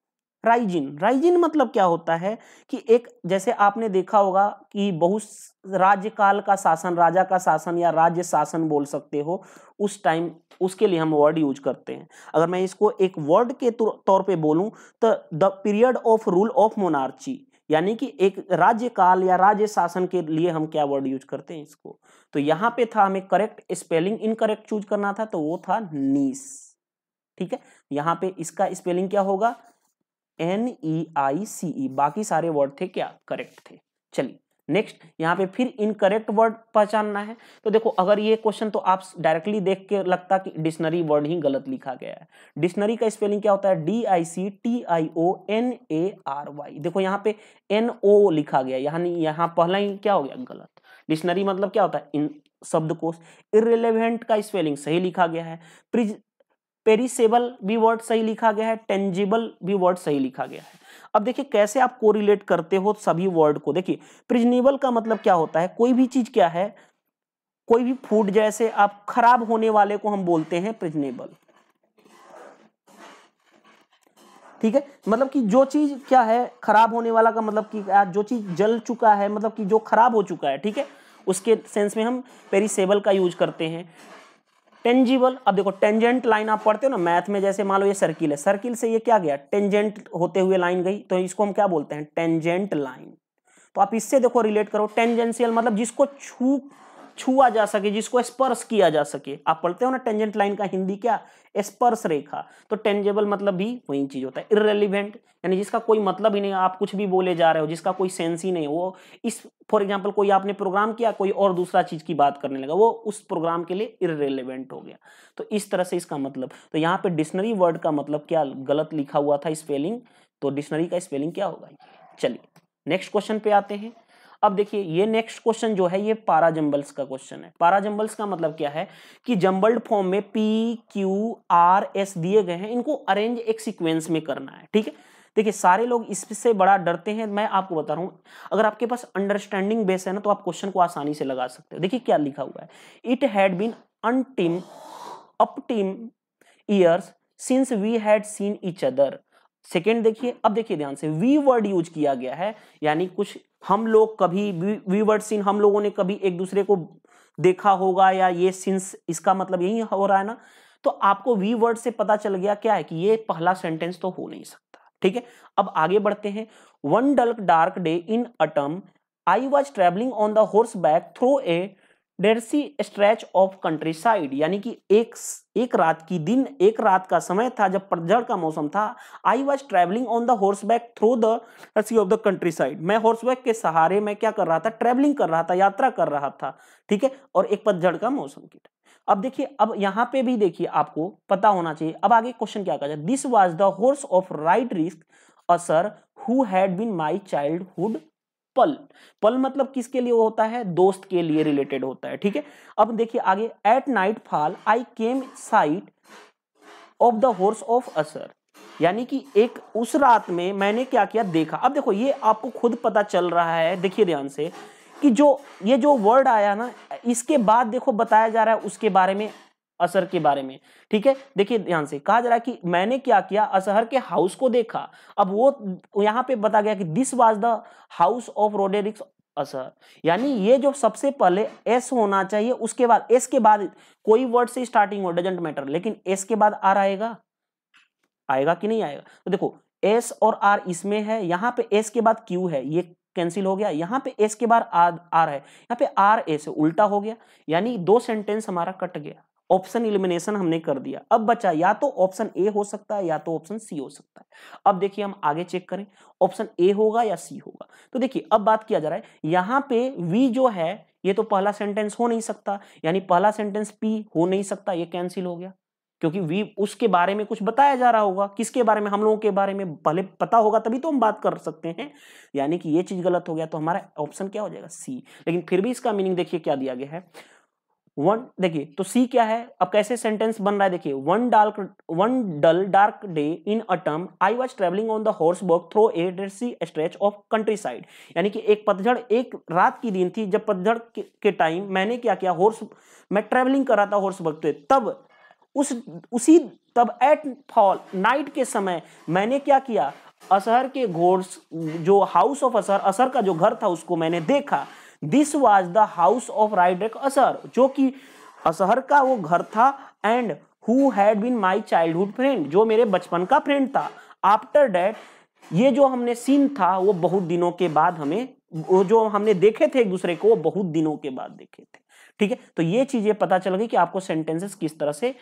राइजिन। राइजिन मतलब क्या होता है कि एक, जैसे आपने देखा होगा कि बहुत राज्यकाल का शासन, राजा का शासन या राज्य शासन बोल सकते हो, उस टाइम उसके लिए हम वर्ड यूज करते हैं। अगर मैं इसको एक वर्ड के तौर पे बोलूं तो the period of rule of monarchy, यानी कि एक राज्यकाल या राज्य शासन के लिए हम क्या वर्ड यूज करते हैं इसको। तो यहां पे था हमें करेक्ट स्पेलिंग इनकरेक्ट चूज करना था, तो वो था नीस। ठीक है, यहां पे इसका स्पेलिंग क्या होगा, NEICE, बाकी सारे वर्ड थे क्या, करेक्ट थे। चलिए नेक्स्ट, यहाँ पे फिर इनकरेक्ट वर्ड पहचानना है। तो देखो अगर ये क्वेश्चन तो आप डायरेक्टली देख के लगता कि डिक्शनरी वर्ड ही गलत लिखा गया है। डिक्शनरी का स्पेलिंग क्या होता है, DICTIONARY। देखो यहाँ पे NO लिखा गया, यानी यहाँ पहला ही क्या हो गया, गलत। डिक्शनरी मतलब क्या होता है, इन शब्दकोश। इररिलेवेंट का स्पेलिंग सही लिखा गया है। पेरिसेबल भी वर्ड सही लिखा गया है, टेंजिबल भी वर्ड सही लिखा गया है। अब देखिए कैसे आप कोरिलेट करते हो सभी वर्ड को। देखिए प्रिजनेबल का मतलब क्या होता है, कोई भी चीज क्या है, कोई भी फूड, जैसे आप खराब होने वाले को हम बोलते हैं प्रिजनेबल। ठीक है, मतलब कि जो चीज क्या है खराब होने वाला का मतलब कि जो चीज जल चुका है, मतलब कि जो खराब हो चुका है, ठीक है, उसके सेंस में हम पेरिसेबल का यूज करते हैं। टेंजिबल, अब देखो टेंजेंट लाइन आप पढ़ते हो ना मैथ में, जैसे मान लो ये सर्किल है, सर्किल से ये क्या गया, टेंजेंट होते हुए लाइन गई, तो इसको हम क्या बोलते हैं, टेंजेंट लाइन। तो आप इससे देखो रिलेट करो, टेंजेंशियल मतलब जिसको छुआ जा सके, जिसको स्पर्श किया जा सके। आप पढ़ते हो ना टेंजेंट लाइन का हिंदी क्या, स्पर्श रेखा। तो टेंजेबल मतलब भी वही चीज होता है। इररिलेवेंट यानी जिसका कोई मतलब ही नहीं, आप कुछ भी बोले जा रहे हो, जिसका कोई सेंस ही नहीं, वो इस फॉर एग्जांपल कोई आपने प्रोग्राम किया, कोई और दूसरा चीज की बात करने लगा, वो उस प्रोग्राम के लिए इररिलेवेंट हो गया। तो इस तरह से इसका मतलब, तो यहाँ पे डिक्शनरी वर्ड का मतलब क्या गलत लिखा हुआ था स्पेलिंग, तो डिक्शनरी का स्पेलिंग क्या होगा। चलिए नेक्स्ट क्वेश्चन पे आते हैं। अब देखिए ये नेक्स्ट क्वेश्चन जो है ये पाराजंबल्स का क्वेश्चन है। पाराजंबल्स का मतलब क्या है कि जंबल्ड फॉर्म में PQRS दिए गए हैं, इनको अरेंज एक सीक्वेंस में करना है। ठीक है, देखिए सारे लोग इससे बड़ा डरते हैं, मैं आपको बता रहा हूं, अगर आपके पास अंडरस्टैंडिंग बेस है ना तो आप क्वेश्चन को आसानी से लगा सकते हो। देखिए क्या लिखा हुआ है, it had been uptim years since we had seen each other। Second देखिए, अब देखिए ध्यान से, वी वर्ड यूज किया गया है, यानी कुछ हम लोग कभी वी वर्ड सीन, हम लोगों ने कभी एक दूसरे को देखा होगा, या ये सिंस इसका मतलब यही हो रहा है ना। तो आपको वी वर्ड से पता चल गया क्या है कि ये पहला सेंटेंस तो हो नहीं सकता। ठीक है, अब आगे बढ़ते हैं। One dull dark day in autumn I was travelling on the horse back through a dreary stretch of country side, यानी कि एक रात का समय था जब पतझड़ का मौसम था। I was travelling on the horse back through the dreary of the country side, मैं हॉर्स बैक के सहारे मैं क्या कर रहा था, ट्रेवलिंग कर रहा था, यात्रा कर रहा था। ठीक है, और एक पतझड़ का मौसम की। अब देखिए, अब यहां पे भी देखिए आपको पता होना चाहिए। अब आगे क्वेश्चन क्या कहा, this was the horse of right risk Usher who had been my childhood pal. Pal मतलब किसके लिए होता है, दोस्त के लिए रिलेटेड होता है। ठीक है, अब देखिए आगे, at night fall I came site of the horse of असर, यानी कि एक उस रात में मैंने क्या किया, देखा। अब देखो ये आपको खुद पता चल रहा है, देखिए ध्यान से, कि ये जो वर्ड आया ना, इसके बाद देखो बताया जा रहा है उसके बारे में, असर के बारे में। ठीक है, देखिए ध्यान से, कहा जा रहा है कि मैंने क्या किया, असहर के हाउस को देखा। अब वो यहां पे बता गया कि this was the house of Roderick Usher, यानी ये जो सबसे पहले एस होना चाहिए, उसके बाद एस के बाद कोई वर्ड से स्टार्टिंग हो, डजंट मैटर, लेकिन एस के बाद आर आएगा कि नहीं आएगा। तो देखो एस और आर इसमें है, यहां पे एस के बाद क्यू है, ये कैंसिल हो गया, यहां पे एस के बाद आर है, यहां पे आर एस उल्टा हो गया, यानी दो सेंटेंस हमारा कट गया। ऑप्शन इलिमिनेशन हमने कर दिया। अब बचा या तो ऑप्शन ए हो सकता है या तो ऑप्शन सी हो सकता है। अब देखिए हम आगे चेक करें, ऑप्शन ए होगा या सी होगा। तो देखिए अब बात किया जा रहा है, यहां पे वी जो है ये तो पहला सेंटेंस हो नहीं सकता, यानी पहला सेंटेंस पी हो नहीं सकता, ये कैंसिल हो गया, क्योंकि वी उसके बारे में कुछ बताया जा रहा होगा। किसके बारे में, हम लोगों के बारे में पहले पता होगा तभी तो हम बात कर सकते हैं, यानी कि ये चीज गलत हो गया। तो हमारा ऑप्शन क्या हो जाएगा, सी। लेकिन फिर भी इसका मीनिंग देखिए क्या दिया गया है, वन, देखिए तो सी क्या है, अब कैसे सेंटेंस बन रहा है, देखिए one dull dark day in autumn I was travelling on the horse back through a dreary stretch of country side, यानी कि एक पतझड़, एक रात की दिन थी जब पतझड़ के टाइम मैंने क्या किया, मैं ट्रेवलिंग कर रहा था हॉर्स बैक पे, तब एट फॉल नाइट के समय मैंने क्या किया, असहर के घोर्स, जो हाउस ऑफ असर का जो घर था उसको मैंने देखा। This was the house of rider Asar, जो कि असहर का वो घर था, and who had been my childhood friend, जो मेरे बचपन का फ्रेंड था। आफ्टर दैट, ये जो हमने सीन था वो बहुत दिनों के बाद वो जो हमने देखे थे एक दूसरे को, वो बहुत दिनों के बाद देखे थे। ठीक है, तो ये चीजें पता चल गई कि आपको सेंटेंसेस किस तरह से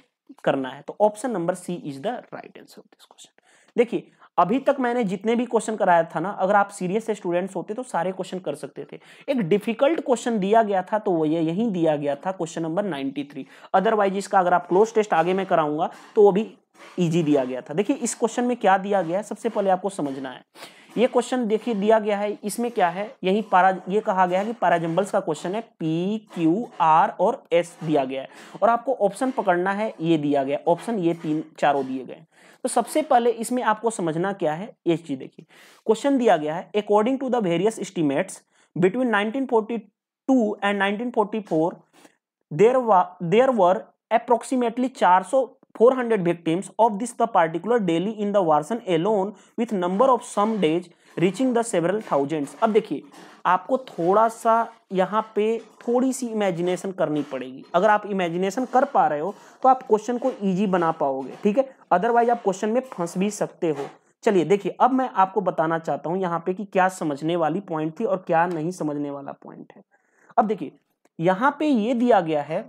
करना है। तो option number C is the right answer of this question. देखिए अभी तक मैंने जितने भी क्वेश्चन कराया था ना, अगर आप सीरियस स्टूडेंट्स होते तो सारे क्वेश्चन कर सकते थे। एक डिफिकल्ट क्वेश्चन दिया गया था तो वो ये यही दिया गया था, क्वेश्चन नंबर 93। अदरवाइज इसका अगर आप क्लोज टेस्ट आगे मैं कराऊंगा तो वो भी इजी दिया गया था। देखिए इस क्वेश्चन में क्या दिया गया है, सबसे पहले आपको समझना है। ये क्वेश्चन देखिए दिया गया है, इसमें क्या है, ये कहा गया है कि पैराजंबल्स का क्वेश्चन है, पी क्यू आर और एस दिया गया है, और आपको ऑप्शन पकड़ना है, ये दिया गया ऑप्शन, ये चारों दिए गए। तो सबसे पहले इसमें आपको समझना क्या है, ये चीज देखिए। क्वेश्चन दिया गया है, according to the various estimates between 1942 and 1944 there were approximately 400 victims of this the particular daily in the Warsan alone with number of some days reaching the several thousands। अब देखिए आपको थोड़ा सा यहाँ पे थोड़ी सी इमेजिनेशन करनी पड़ेगी। अगर आप इमेजिनेशन कर पा रहे हो तो आप क्वेश्चन को इजी बना पाओगे, ठीक है, अदरवाइज आप क्वेश्चन में फंस भी सकते हो। चलिए देखिए अब मैं आपको बताना चाहता हूं यहाँ पे कि क्या समझने वाली पॉइंट थी और क्या नहीं समझने वाला पॉइंट है। अब देखिए यहाँ पे ये दिया गया है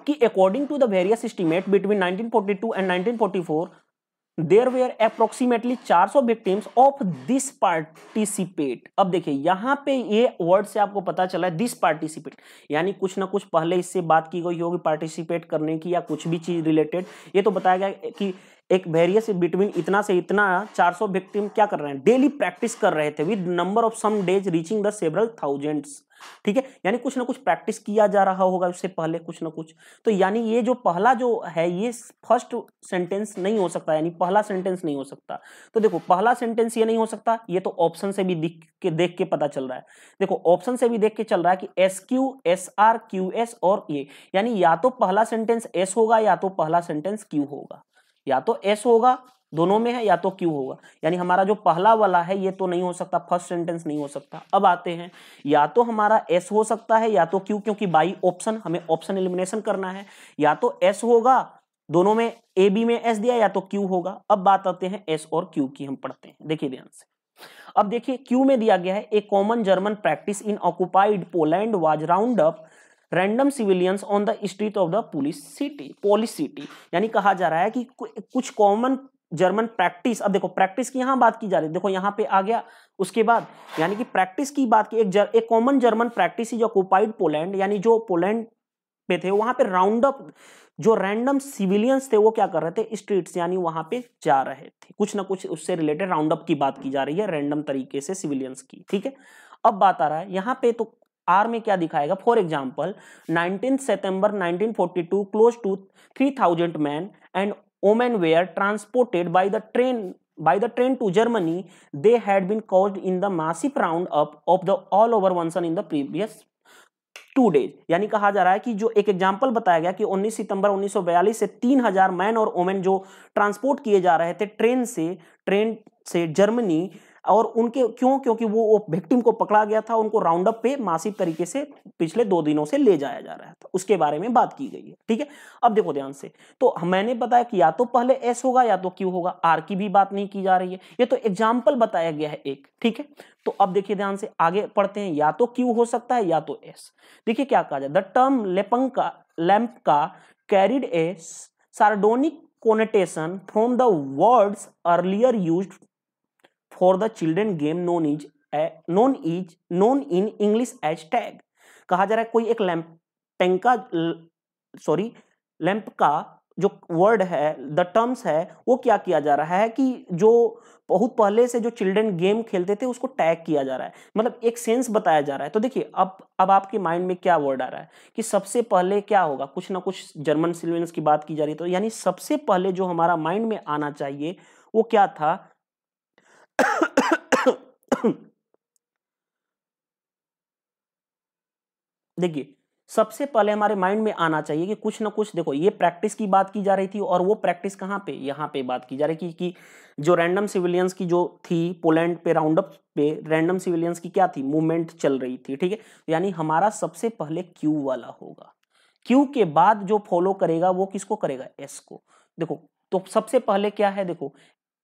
कि according to the various estimate between 1942 and 1944 there were approximately 400 victims of this participate. अब देखिए यहाँ पे ये वर्ड से आपको पता चला है दिस पार्टिसिपेट, यानी कुछ ना कुछ पहले इससे बात की गई होगी पार्टिसिपेट करने की या कुछ भी चीज रिलेटेड। ये तो बताया गया कि एक वेरियस बिटवीन इतना से इतना 400 विक्टिम क्या कर रहे हैं, डेली प्रैक्टिस कर रहे थे with number of some days reaching the several thousands, ठीक है, यानी कुछ ना कुछ प्रैक्टिस किया जा रहा होगा उससे पहले कुछ ना कुछ। तो यानी ये जो पहला जो है ये फर्स्ट सेंटेंस नहीं हो सकता, यानी पहला सेंटेंस नहीं हो सकता। तो देखो पहला सेंटेंस ये नहीं हो सकता, ये तो ऑप्शन से भी देख के पता चल रहा है। देखो ऑप्शन से भी देख के चल रहा है कि S Q S R Q S और ये, यानी या तो पहला सेंटेंस एस होगा या तो पहला सेंटेंस क्यू होगा, या तो एस होगा दोनों में है या तो क्यू होगा, यानी हमारा जो पहला वाला है ये तो नहीं हो सकता, फर्स्ट सेंटेंस नहीं हो सकता। अब आते हैं, या तो हमारा एस हो सकता है या तो क्यू, क्योंकि बाई ऑप्शन हमें ऑप्शन एलिमिनेशन करना है, या तो एस होगा दोनों में, ए बी में एस दिया, या तो क्यू होगा। अब बात आते हैं एस और क्यू की, हम पढ़ते हैं, देखिए ध्यान से। अब देखिए क्यू में दिया गया है a common German practice in occupied Poland was round up random civilians on the street of the Polish city, यानी कहा जा रहा है कि कुछ कॉमन जर्मन प्रैक्टिस। अब देखो प्रैक्टिस की यहां बात की जा रही है, देखो यहां पे आ गया उसके बाद, यानी कि प्रैक्टिस की बात की, एक common German practice is occupied Poland, यानी जो पोलैंड पे थे वहां पे राउंड अप जो रैंडम सिविलियंस थे वो क्या कर रहे थे, स्ट्रीट्स यानी वहां पे जा रहे थे, कुछ ना कुछ उससे रिलेटेड राउंड अप की बात की जा रही है, रैंडम तरीके से सिविलियंस की, ठीक है। अब बात आ रहा है यहाँ पे, तो आर में क्या दिखाएगा, फॉर एग्जाम्पल 19 सितंबर 1942 close to 3000 man and women were transported by the train to Germany. They had been caused in the massive roundup of the all over Wanson in the previous 2 days, यानी कहा जा रहा है कि जो एक एग्जाम्पल बताया गया कि 19 सितंबर 1942 से 3000 मैन और वोमेन जो ट्रांसपोर्ट किए जा रहे थे ट्रेन से जर्मनी, और उनके क्योंकि वो विक्टिम को पकड़ा गया था, उनको राउंड अप पे मासिव तरीके से पिछले 2 दिनों से ले जाया जा रहा था, उसके बारे में बात की गई है, ठीक है। अब देखो ध्यान से, तो मैंने बताया कि या तो पहले एस होगा या तो क्यू होगा, आर की भी बात नहीं की जा रही है, ये तो एग्जाम्पल बताया गया है एक, ठीक है। तो अब देखिए ध्यान से आगे पढ़ते हैं, या तो क्यू हो सकता है या तो एस। देखिए क्या कहा जाए, the term Lempka carried a sardonic connotation from the words earlier used for the children game known in English as tag। कहा जा रहा है कोई एक लैंप का जो वर्ड है, द टर्म्स है, वो क्या किया जा रहा है कि जो बहुत पहले से जो चिल्ड्रन गेम खेलते थे उसको टैग किया जा रहा है, मतलब एक सेंस बताया जा रहा है। तो देखिए अब आपके माइंड में क्या वर्ड आ रहा है कि सबसे पहले क्या होगा, कुछ ना कुछ जर्मन सिविलियंस की बात की जा रही है, तो यानी सबसे पहले जो हमारा माइंड में आना चाहिए वो क्या था देखिए सबसे पहले हमारे माइंड में आना चाहिए कि कुछ ना कुछ, देखो ये प्रैक्टिस की बात की जा रही थी, और वो प्रैक्टिस कहाँ पे, यहाँ पे बात की जा रही कि जो रैंडम सिविलियंस की जो थी पोलैंड पे राउंड अप पे रैंडम सिविलियंस की क्या थी, मूवमेंट चल रही थी, ठीक है। यानी हमारा सबसे पहले क्यू वाला होगा, क्यू के बाद जो फॉलो करेगा वो किसको करेगा, एस को। देखो तो सबसे पहले क्या है, देखो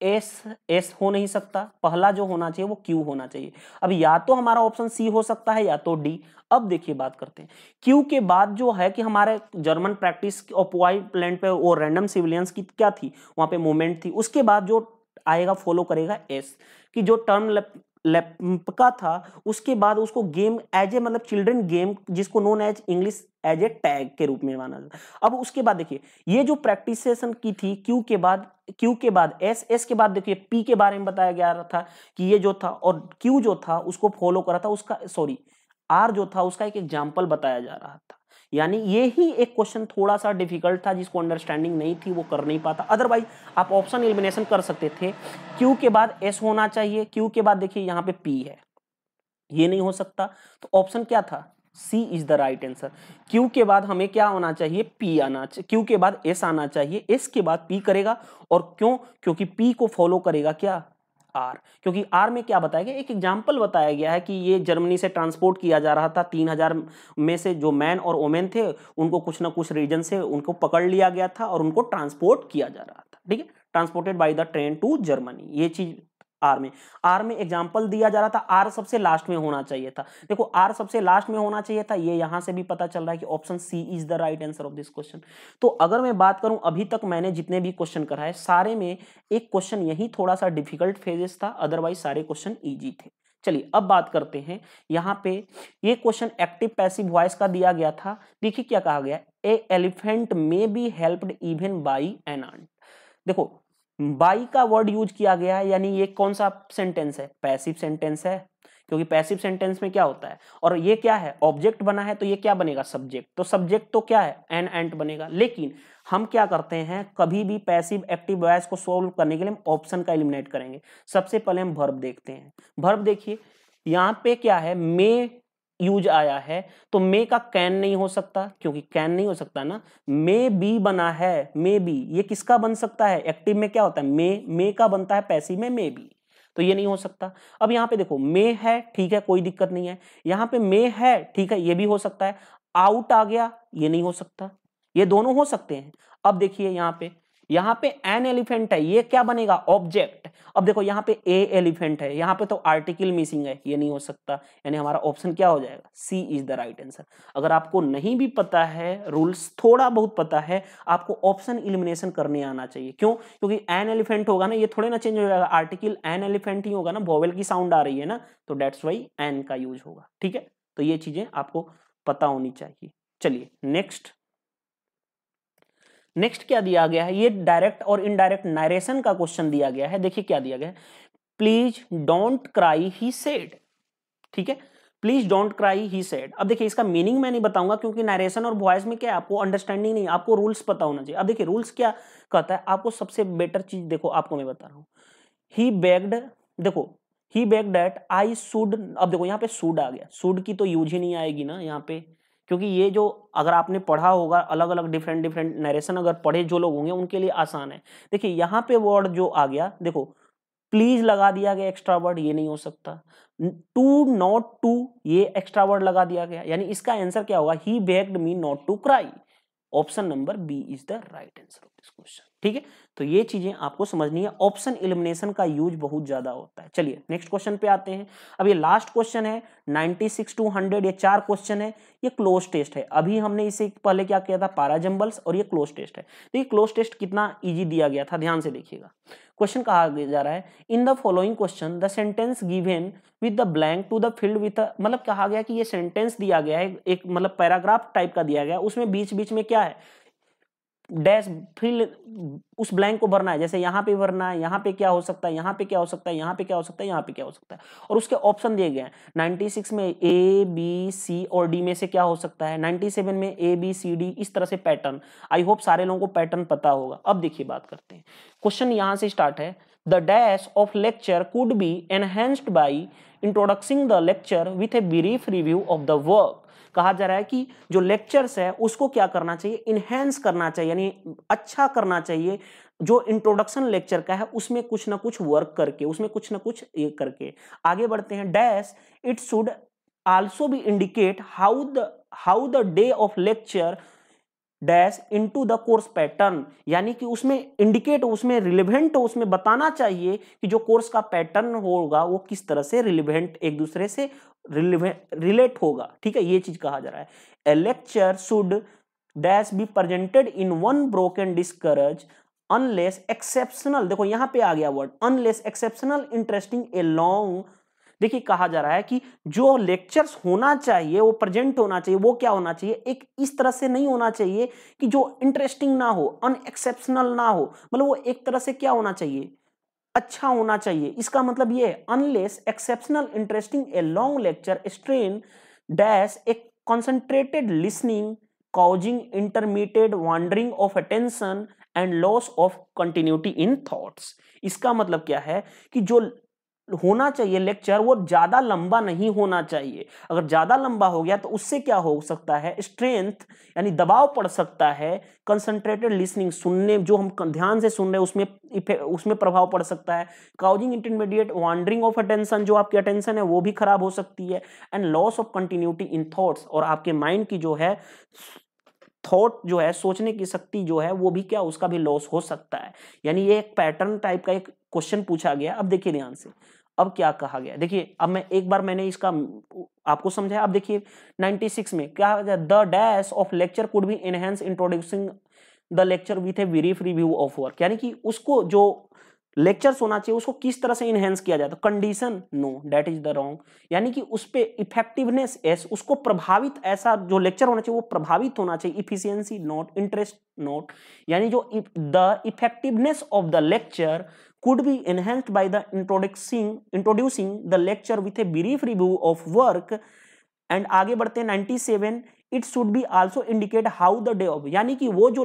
एस हो नहीं सकता, पहला जो होना चाहिए वो क्यू होना चाहिए। अब या तो हमारा ऑप्शन सी हो सकता है या तो डी। अब देखिए बात करते हैं, क्यू के बाद जो है कि हमारे जर्मन प्रैक्टिस पोलैंड पे वो रैंडम सिविलियंस की क्या थी, वहां पे मूवमेंट थी, उसके बाद जो आएगा फॉलो करेगा एस की जो टर्म लेप्का था, उसके बाद उसको गेम एज ए मतलब चिल्ड्रन गेम जिसको known as English as a tag के रूप में माना जाता है। अब उसके बाद देखिए ये जो प्रैक्टिस सेशन की थी क्यू के बाद एस के बाद देखिए पी के बारे में बताया गया था कि ये जो था, और क्यू जो था उसको फॉलो करा था उसका आर जो था उसका एक एग्जाम्पल बताया जा रहा था। यानी ये ही एक क्वेश्चन थोड़ा सा डिफिकल्ट था, जिसको अंडरस्टैंडिंग नहीं थी वो कर नहीं पाता, अदरवाइज आप ऑप्शन एलिमिनेशन कर सकते थे। क्यू के बाद एस होना चाहिए, क्यू के बाद देखिए यहाँ पे पी है, ये नहीं हो सकता, तो ऑप्शन क्या था, C is the right answer. Q के बाद हमें क्या होना चाहिए, पी आना चाहिए, क्यू के बाद एस आना चाहिए, एस के बाद पी करेगा, और क्यों, क्योंकि पी को फॉलो करेगा क्या, आर, क्योंकि आर में क्या बताया गया, एक एग्जाम्पल बताया गया है कि ये जर्मनी से ट्रांसपोर्ट किया जा रहा था, 3000 में से जो मैन और वोमेन थे उनको कुछ ना कुछ रीजन से उनको पकड़ लिया गया था और उनको ट्रांसपोर्ट किया जा रहा था, ठीक है, transported by the train to Germany. ये चीज आर में एग्जाम्पल दिया जा रहा था, आर सबसे लास्ट में होना चाहिए था। देखो आर सबसे लास्ट में होना चाहिए था, ये यहां से भी पता चल रहा है कि option C is the right answer of this question. तो अगर मैं बात करूं अभी तक मैंने जितने भी क्वेश्चन कराए सारे में एक क्वेश्चन यही थोड़ा सा डिफिकल्ट फेजेस था, अदरवाइज सारे क्वेश्चन इजी थे। चलिए अब बात करते हैं, यहाँ पे ये क्वेश्चन एक्टिव पैसिव वॉइस का दिया गया था। देखिए क्या कहा गया, a elephant may be helped even by an ant. देखो बाई का वर्ड यूज किया गया है, यानी ये कौन सा सेंटेंस है, पैसिव सेंटेंस है, क्योंकि पैसिव सेंटेंस में क्या होता है, और ये क्या है, ऑब्जेक्ट बना है, तो ये क्या बनेगा, सब्जेक्ट, तो सब्जेक्ट तो क्या है, एन एंट बनेगा। लेकिन हम क्या करते हैं, कभी भी पैसिव एक्टिव वॉइस को सोल्व करने के लिए हम ऑप्शन का एलिमिनेट करेंगे। सबसे पहले हम वर्ब देखते हैं। वर्ब देखिए, यहाँ पे क्या है, मे यूज आया है, तो मे का कैन नहीं हो सकता, क्योंकि कैन नहीं हो सकता ना, मे बी बना है, मे बी, ये किसका बन सकता है, एक्टिव में क्या होता है, मे का बनता है, पैसिव में मे बी, तो ये नहीं हो सकता। अब यहाँ पे देखो मे है, ठीक है, कोई दिक्कत नहीं है, यहाँ पे मे है, ठीक है, ये भी हो सकता है, आउट आ गया, ये नहीं हो सकता, ये दोनों हो सकते हैं। अब देखिए यहाँ पे एन एलिफेंट है, ये क्या बनेगा, ऑब्जेक्ट। अब देखो यहाँ पे ए एलिफेंट है, यहाँ पे तो आर्टिकल मिसिंग है, ये नहीं हो सकता, यानी हमारा ऑप्शन क्या हो जाएगा, C is the right answer. अगर आपको नहीं भी पता है रूल्स, थोड़ा बहुत पता है, आपको ऑप्शन इलिमिनेशन करने आना चाहिए। क्यों, क्योंकि एन एलिफेंट होगा ना, ये थोड़े ना चेंज हो जाएगा, आर्टिकल एन एलिफेंट ही होगा ना, वोवेल की साउंड आ रही है ना, तो दैट्स वाई एन का यूज होगा। ठीक है, तो ये चीजें आपको पता होनी चाहिए। चलिए नेक्स्ट क्या दिया गया है, ये डायरेक्ट और इनडायरेक्ट नरेशन का क्वेश्चन दिया गया है। देखिए क्या दिया गया है, please don't cry he said, ठीक है, please don't cry he said. अब देखिए इसका मीनिंग मैं नहीं बताऊंगा, क्योंकि नरेशन और वॉइस में क्या है, आपको अंडरस्टैंडिंग नहीं, आपको रूल्स पता होना चाहिए। अब देखिए रूल्स क्या कहता है, आपको सबसे बेटर चीज देखो, आपको मैं बता रहा हूं, ही बेग्ड, देखो ही बेग्ड दैट आई शुड, अब देखो यहाँ पे शुड आ गया, शुड की तो यूज ही नहीं आएगी ना यहाँ पे, क्योंकि ये जो अगर आपने पढ़ा होगा, अलग अलग डिफरेंट नरेशन अगर पढ़े जो लोग होंगे उनके लिए आसान है। देखिए यहाँ पे वर्ड जो आ गया, देखो प्लीज लगा दिया गया एक्स्ट्रा वर्ड, ये नहीं हो सकता, टू नॉट टू, ये एक्स्ट्रा वर्ड लगा दिया गया, यानी इसका आंसर क्या होगा, he begged me not to cry. Option number B is the right answer of this question. ठीक है, तो ये चीजें आपको समझनी है, ऑप्शन एलिमिनेशन का यूज बहुत ज्यादा होता है। चलिए नेक्स्ट क्वेश्चन पे आते हैं। अब ये लास्ट क्वेश्चन है, 96 to 100, ये 4 क्वेश्चन है, ये क्लोज टेस्ट है। अभी हमने इसे पहले क्या किया था, पारा जंबल्स, और ये क्लोज टेस्ट है। देखिए क्लोज टेस्ट कितना इजी दिया गया था, ध्यान से देखिएगा। क्वेश्चन कहा जा रहा है, in the following question the sentence given with the blank to the field with, मतलब कहा गया कि ये सेंटेंस दिया गया है, एक मतलब पैराग्राफ टाइप का दिया गया, उसमें बीच बीच में क्या है, डैश फिल, उस ब्लैंक को भरना है, जैसे यहाँ पे भरना है, यहाँ पे क्या हो सकता है, यहाँ पे क्या हो सकता है, यहाँ पे क्या हो सकता है, यहाँ पे क्या हो सकता है, और उसके ऑप्शन दिए गए हैं। 96 में ए बी सी और डी में से क्या हो सकता है, 97 में ए बी सी डी, इस तरह से पैटर्न। आई होप सारे लोगों को पैटर्न पता होगा। अब देखिए बात करते हैं, क्वेश्चन यहाँ से स्टार्ट है, the dash of lecture could be enhanced by introducing the lecture with a brief review of the work. कहा जा रहा है कि जो लेक्चर्स है उसको क्या करना चाहिए, इनहेंस करना चाहिए, यानी अच्छा करना चाहिए। जो इंट्रोडक्शन लेक्चर का है उसमें कुछ ना कुछ वर्क करके, उसमें कुछ ना कुछ ये करके आगे बढ़ते हैं। Dash it should also be indicate how the day of lecture dash into the course pattern, यानी कि उसमें इंडिकेट, उसमें रिलेवेंट, उसमें बताना चाहिए कि जो कोर्स का पैटर्न होगा वो किस तरह से रिलेवेंट, एक दूसरे से रिलेट होगा। ठीक है, ये चीज कहा जा रहा है। A lecture should dash be presented in one broken discourse unless exceptional, देखो यहां पे आ गया word unless exceptional interesting a long. देखिए कहा जा रहा है कि जो लेक्चर्स होना चाहिए वो प्रेजेंट होना चाहिए, वो क्या होना चाहिए, एक इस तरह से नहीं होना चाहिए कि जो इंटरेस्टिंग ना हो, अनएक्सेप्शनल ना हो, मतलब वो एक तरह से क्या होना चाहिए, अच्छा होना चाहिए। इसका मतलब ये unless exceptional interesting a long lecture strain dash A concentrated listening causing intermittent wandering of attention and loss of continuity in thoughts। इसका मतलब क्या है कि जो होना चाहिए लेक्चर वो ज्यादा लंबा नहीं होना चाहिए। अगर ज्यादा लंबा हो गया तो उससे क्या हो सकता है, स्ट्रेंथ यानी दबाव पड़ सकता है, कंसंट्रेटेड लिसनिंग सुनने, जो हम ध्यान से सुन रहे हैं उसमें प्रभाव पड़ सकता है, causing intermediate wandering of attention, जो आपकी अटेंशन है वो भी खराब हो सकती है, and loss of continuity in thoughts, और आपके माइंड की जो है थॉट जो है, सोचने की शक्ति जो है वो भी क्या, उसका भी लॉस हो सकता है। यानी ये एक पैटर्न टाइप का एक क्वेश्चन पूछा गया। अब देखिए ध्यान से, अब क्या कहा गया, देखिए अब मैं एक बार मैंने इसका आपको समझाया। अब देखिए 96 में क्या, the dash of lecture could be enhance introducing the lecture with a brief review of work, यानी कि उसको जो लेक्चर्स होना चाहिए उसको किस तरह से इनहेंस किया जाए, तो condition no, that is the wrong. यानी कि उस पे इफेक्टिवनेस एस, उसको प्रभावित, ऐसा जो लेक्चर होना चाहिए वो प्रभावित होना चाहिए, इफिशियंसी नॉट, इंटरेस्ट नॉट। यानी जो the effectiveness of the lecture could be enhanced by the introducing the lecture with a brief review of work। And आगे बढ़ते हैं 97, it should be also indicate how the day of, यानी कि वो जो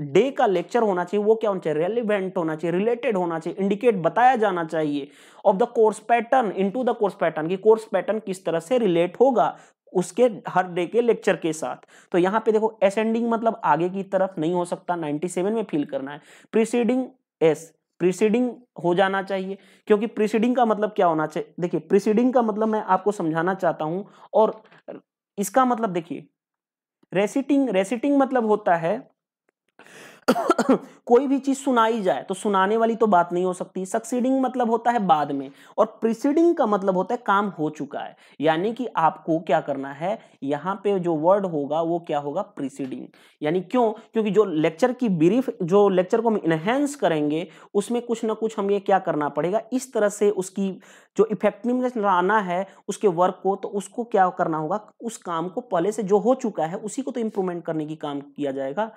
डे का लेक्चर होना चाहिए वो क्या होना चाहिए, रेलिवेंट होना चाहिए, रिलेटेड होना चाहिए, इंडिकेट बताया जाना चाहिए of the course pattern, into the course pattern, की कोर्स पैटर्न किस तरह से रिलेट होगा उसके हर डे के लेक्चर के साथ। तो यहां पे देखो असेंडिंग मतलब आगे की तरफ नहीं हो सकता, 97 में फिल करना है। प्रीसीडिंग एस, प्रीसीडिंग हो जाना चाहिए, क्योंकि प्रीसीडिंग का मतलब क्या होना चाहिए, देखिए प्रीसीडिंग का मतलब मैं आपको समझाना चाहता हूं, और इसका मतलब देखिए रेसिटिंग मतलब होता है कोई भी चीज सुनाई जाए तो सुनाने वाली तो बात नहीं हो सकती। सक्सीडिंग मतलब होता है बाद में, और प्रीसीडिंग का मतलब होता है काम हो चुका है। यानी कि आपको क्या करना है, यहां पे जो वर्ड होगा वो क्या होगा, प्रीसीडिंग। यानी क्यों, क्योंकि जो लेक्चर की ब्रीफ, जो लेक्चर को हम इनहेंस करेंगे उसमें कुछ ना कुछ हमें क्या करना पड़ेगा, इस तरह से उसकी जो इफेक्टिवनेस लाना है उसके वर्क को, तो उसको क्या करना होगा, उस काम को पहले से जो हो चुका है उसी को तो इंप्रूवमेंट करने की काम किया जाएगा।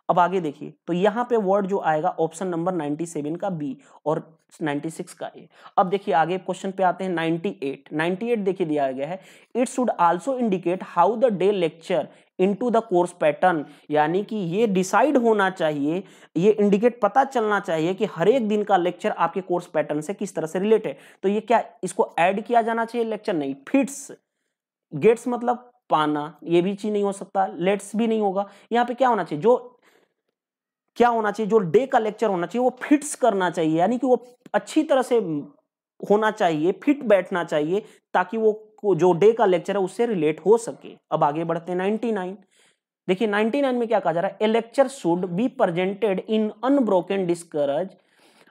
अब आगे देखिए, तो यहां पे वर्ड जो आएगा ऑप्शन नंबर 97 का बी और 96 का ए। अब देखिए आगे क्वेश्चन पे आते हैं 98 देखिए दिया गया है, it should also indicate how the day lecture into the course pattern. यानी कि ये डिसाइड होना चाहिए, ये इंडिकेट पता चलना चाहिए कि हर एक दिन का लेक्चर आपके कोर्स पैटर्न से किस तरह से रिलेटेड। तो ये क्या, इसको ऐड किया जाना चाहिए लेक्चर, नहीं, फिट्स, गेट्स मतलब पाना, ये भी चीज नहीं हो सकता, लेट्स भी नहीं होगा। यहाँ पे क्या होना चाहिए, जो क्या होना चाहिए, जो डे का लेक्चर होना चाहिए वो फिट्स करना चाहिए, यानी कि वो अच्छी तरह से होना चाहिए, फिट बैठना चाहिए, ताकि वो जो डे का लेक्चर है उससे रिलेट हो सके। अब आगे बढ़ते हैं 99। देखिए 99 में क्या कहा जा रहा है, a lecture should be presented in unbroken discourse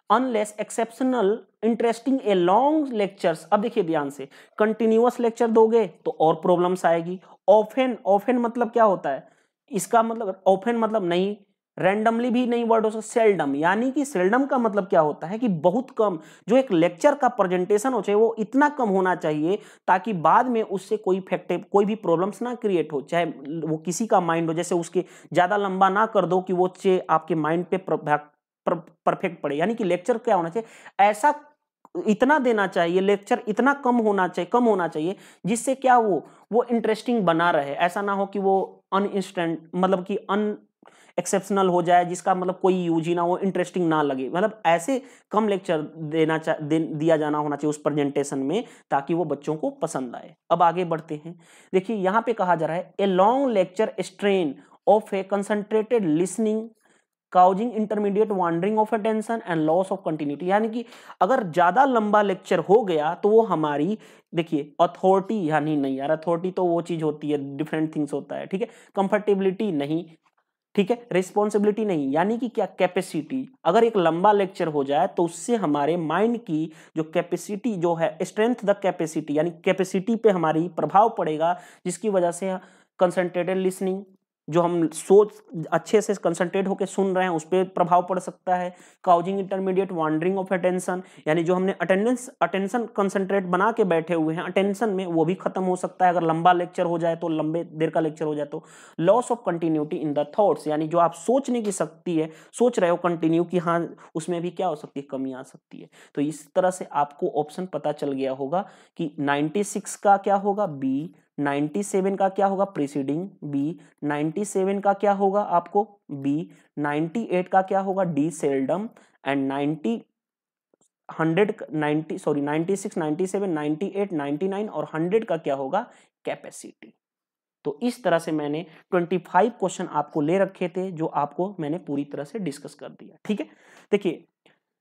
unless exceptional interesting a long lectures. अब देखिए ध्यान से, कंटिन्यूअस लेक्चर दोगे तो और प्रॉब्लम्स आएगी। ऑफेन मतलब क्या होता है, इसका मतलब ऑफेन मतलब नहीं, रैंडमली भी नहीं वर्ड हो सकता, सेल्डम। यानी कि सेल्डम का मतलब क्या होता है कि बहुत कम, जो एक लेक्चर का प्रेजेंटेशन हो चाहिए वो इतना कम होना चाहिए ताकि बाद में उससे कोई इफेक्टिव, कोई भी प्रॉब्लम्स ना क्रिएट हो, चाहे वो किसी का माइंड हो, जैसे उसके ज्यादा लंबा ना कर दो कि वो आपके माइंड पे परफेक्ट पड़े। यानी कि लेक्चर क्या होना चाहिए, ऐसा इतना देना चाहिए, लेक्चर इतना कम होना चाहिए जिससे क्या वो इंटरेस्टिंग बना रहे। ऐसा ना हो कि वो अनइंस्टेंट मतलब कि अन एक्सेप्शनल हो जाए, जिसका मतलब कोई यूज ही ना हो, इंटरेस्टिंग ना लगे। मतलब ऐसे कम लेक्चर दिया जाना होना चाहिए उस प्रेजेंटेशन में, ताकि वो बच्चों को पसंद आए। अब आगे बढ़ते हैं, देखिए यहां पे कहा जा रहा है, a long lecture strain of a concentrated listening causing intermediate wandering of attention and loss of continuity. यानी कि अगर ज्यादा लंबा लेक्चर हो गया तो वो हमारी, देखिए अथॉरिटी, यानी नहीं यार, अथॉरिटी तो वो चीज होती है, डिफरेंट थिंग्स होता है, ठीक है, कंफर्टेबिलिटी नहीं, ठीक है, रिस्पॉन्सिबिलिटी नहीं, यानी कि क्या, कैपेसिटी। अगर एक लंबा लेक्चर हो जाए तो उससे हमारे माइंड की जो कैपेसिटी जो है, स्ट्रेंथ द कैपेसिटी, यानी कैपेसिटी पे हमारी प्रभाव पड़ेगा, जिसकी वजह से कंसंट्रेटेड लिसनिंग, जो हम सोच अच्छे से कंसंट्रेट होकर सुन रहे हैं उस पर प्रभाव पड़ सकता है। Causing intermediate wandering of attention, यानी जो हमने अटेंशन कंसंट्रेट बना के बैठे हुए हैं अटेंशन में, वो भी खत्म हो सकता है अगर लंबा लेक्चर हो जाए, तो लंबे देर का लेक्चर हो जाए तो। Loss of continuity in the thoughts, यानी जो आप सोचने की शक्ति है, सोच रहे हो कंटिन्यू की, हाँ उसमें भी क्या हो सकती है, कमी आ सकती है। तो इस तरह से आपको ऑप्शन पता चल गया होगा कि 96 का क्या होगा, बी, 97 का क्या होगा, प्रीसीडिंग, बी, 97 का क्या होगा आपको, बी, 98 का क्या होगा, डी, सेल्डम, एंड 96, 97, 98, 99 और 100 का क्या होगा, कैपेसिटी। तो इस तरह से मैंने 25 क्वेश्चन आपको ले रखे थे, जो आपको मैंने पूरी तरह से डिस्कस कर दिया, ठीक है। देखिए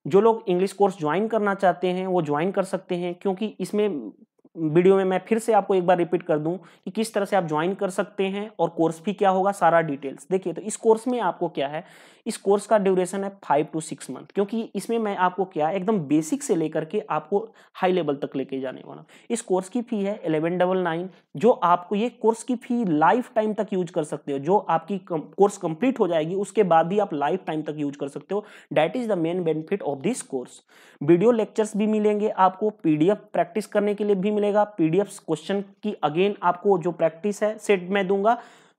जो लोग इंग्लिश कोर्स ज्वाइन करना चाहते हैं वो ज्वाइन कर सकते हैं, क्योंकि इसमें वीडियो में मैं फिर से आपको एक बार रिपीट कर दूं कि किस तरह से आप ज्वाइन कर सकते हैं और कोर्स फी क्या होगा, सारा डिटेल्स देखिए। तो इस कोर्स में आपको क्या है, इस कोर्स का ड्यूरेशन है 5 to 6 मंथ, क्योंकि इसमें मैं आपको क्या एकदम बेसिक से लेकर के आपको हाई लेवल तक लेके जाने वाला। इस कोर्स की फी है 1199, जो आपको ये कोर्स की फी लाइफ टाइम तक यूज कर सकते हो। जो आपकी कोर्स कंप्लीट हो जाएगी उसके बाद भी आप लाइफ टाइम तक यूज कर सकते हो। That is the main benefit of this course. Video lectures भी मिलेंगे आपको, पीडीएफ प्रैक्टिस करने के लिए भी मिलेगा, पीडीएफ क्वेश्चन की अगेन आपको जो प्रैक्टिस है सेट मैं दूंगा,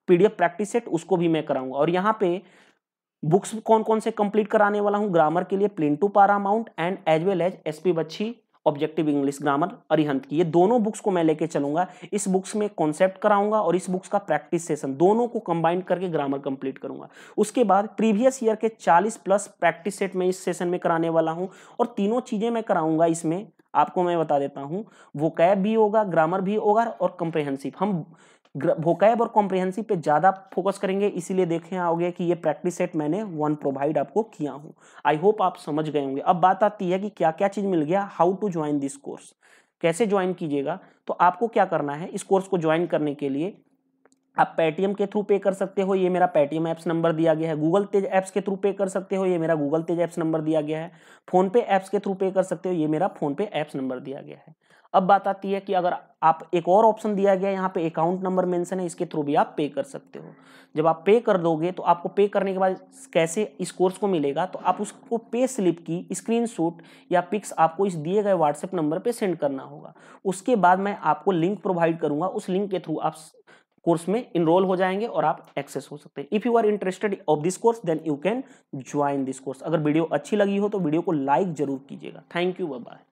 पीडीएफ प्रैक्टिस सेट उसको भी मैं कराऊंगा। और यहाँ पे बुक्स कौन कौन से कंप्लीट कराने वाला हूं ग्रामर के लिए, plinth to paramount and as well as SP Bakshi objective English grammar Arihant की, ये दोनों बुक्स को मैं लेके चलूंगा। इस बुक्स में कॉन्सेप्ट कराऊंगा और इस बुक्स का प्रैक्टिस सेशन, दोनों को कंबाइन करके ग्रामर कंप्लीट करूंगा। उसके बाद प्रीवियस ईयर के 40 प्लस प्रैक्टिस सेट में इस सेशन में कराने वाला हूं, और तीनों चीजें मैं कराऊंगा इसमें। आपको मैं बता देता हूं, वोकैब भी होगा, ग्रामर भी होगा और कॉम्प्रिहेंसिव। हम वोकैब और कॉम्प्रिहेंसिव पे ज्यादा फोकस करेंगे, इसीलिए देखें आओगे कि ये प्रैक्टिस सेट मैंने 1 प्रोवाइड आपको किया हूं। आई होप आप समझ गए होंगे। अब बात आती है कि क्या क्या चीज मिल गया, how to join this course, कैसे ज्वाइन कीजिएगा। तो आपको क्या करना है, इस कोर्स को ज्वाइन करने के लिए आप पेटीएम के थ्रू पे कर सकते हो, ये मेरा पेटीएम एप्स नंबर दिया गया है। गूगल तेज एप्स के थ्रू पे कर सकते हो, ये मेरा गूगल तेज एप्स नंबर दिया गया है। फोन पे एप्स के थ्रू पे कर सकते हो, ये मेरा फोन पे एप्स नंबर दिया गया है। अब बात आती है कि अगर आप, एक और ऑप्शन दिया गया है यहाँ पे, अकाउंट नंबर मेंशन है, इसके थ्रू भी आप पे कर सकते हो। जब आप पे कर दोगे तो आपको पे करने के बाद कैसे इस कोर्स को मिलेगा, तो आप उसको पे स्लिप की स्क्रीनशॉट या पिक्स आपको इस दिए गए व्हाट्सएप नंबर पे सेंड करना होगा। उसके बाद मैं आपको लिंक प्रोवाइड करूंगा, उस लिंक के थ्रू आप कोर्स में इनरोल हो जाएंगे और आप एक्सेस हो सकते हैं। If you are interested of this course then you can join this course. अगर वीडियो अच्छी लगी हो तो वीडियो को लाइक जरूर कीजिएगा। Thank you, bye bye.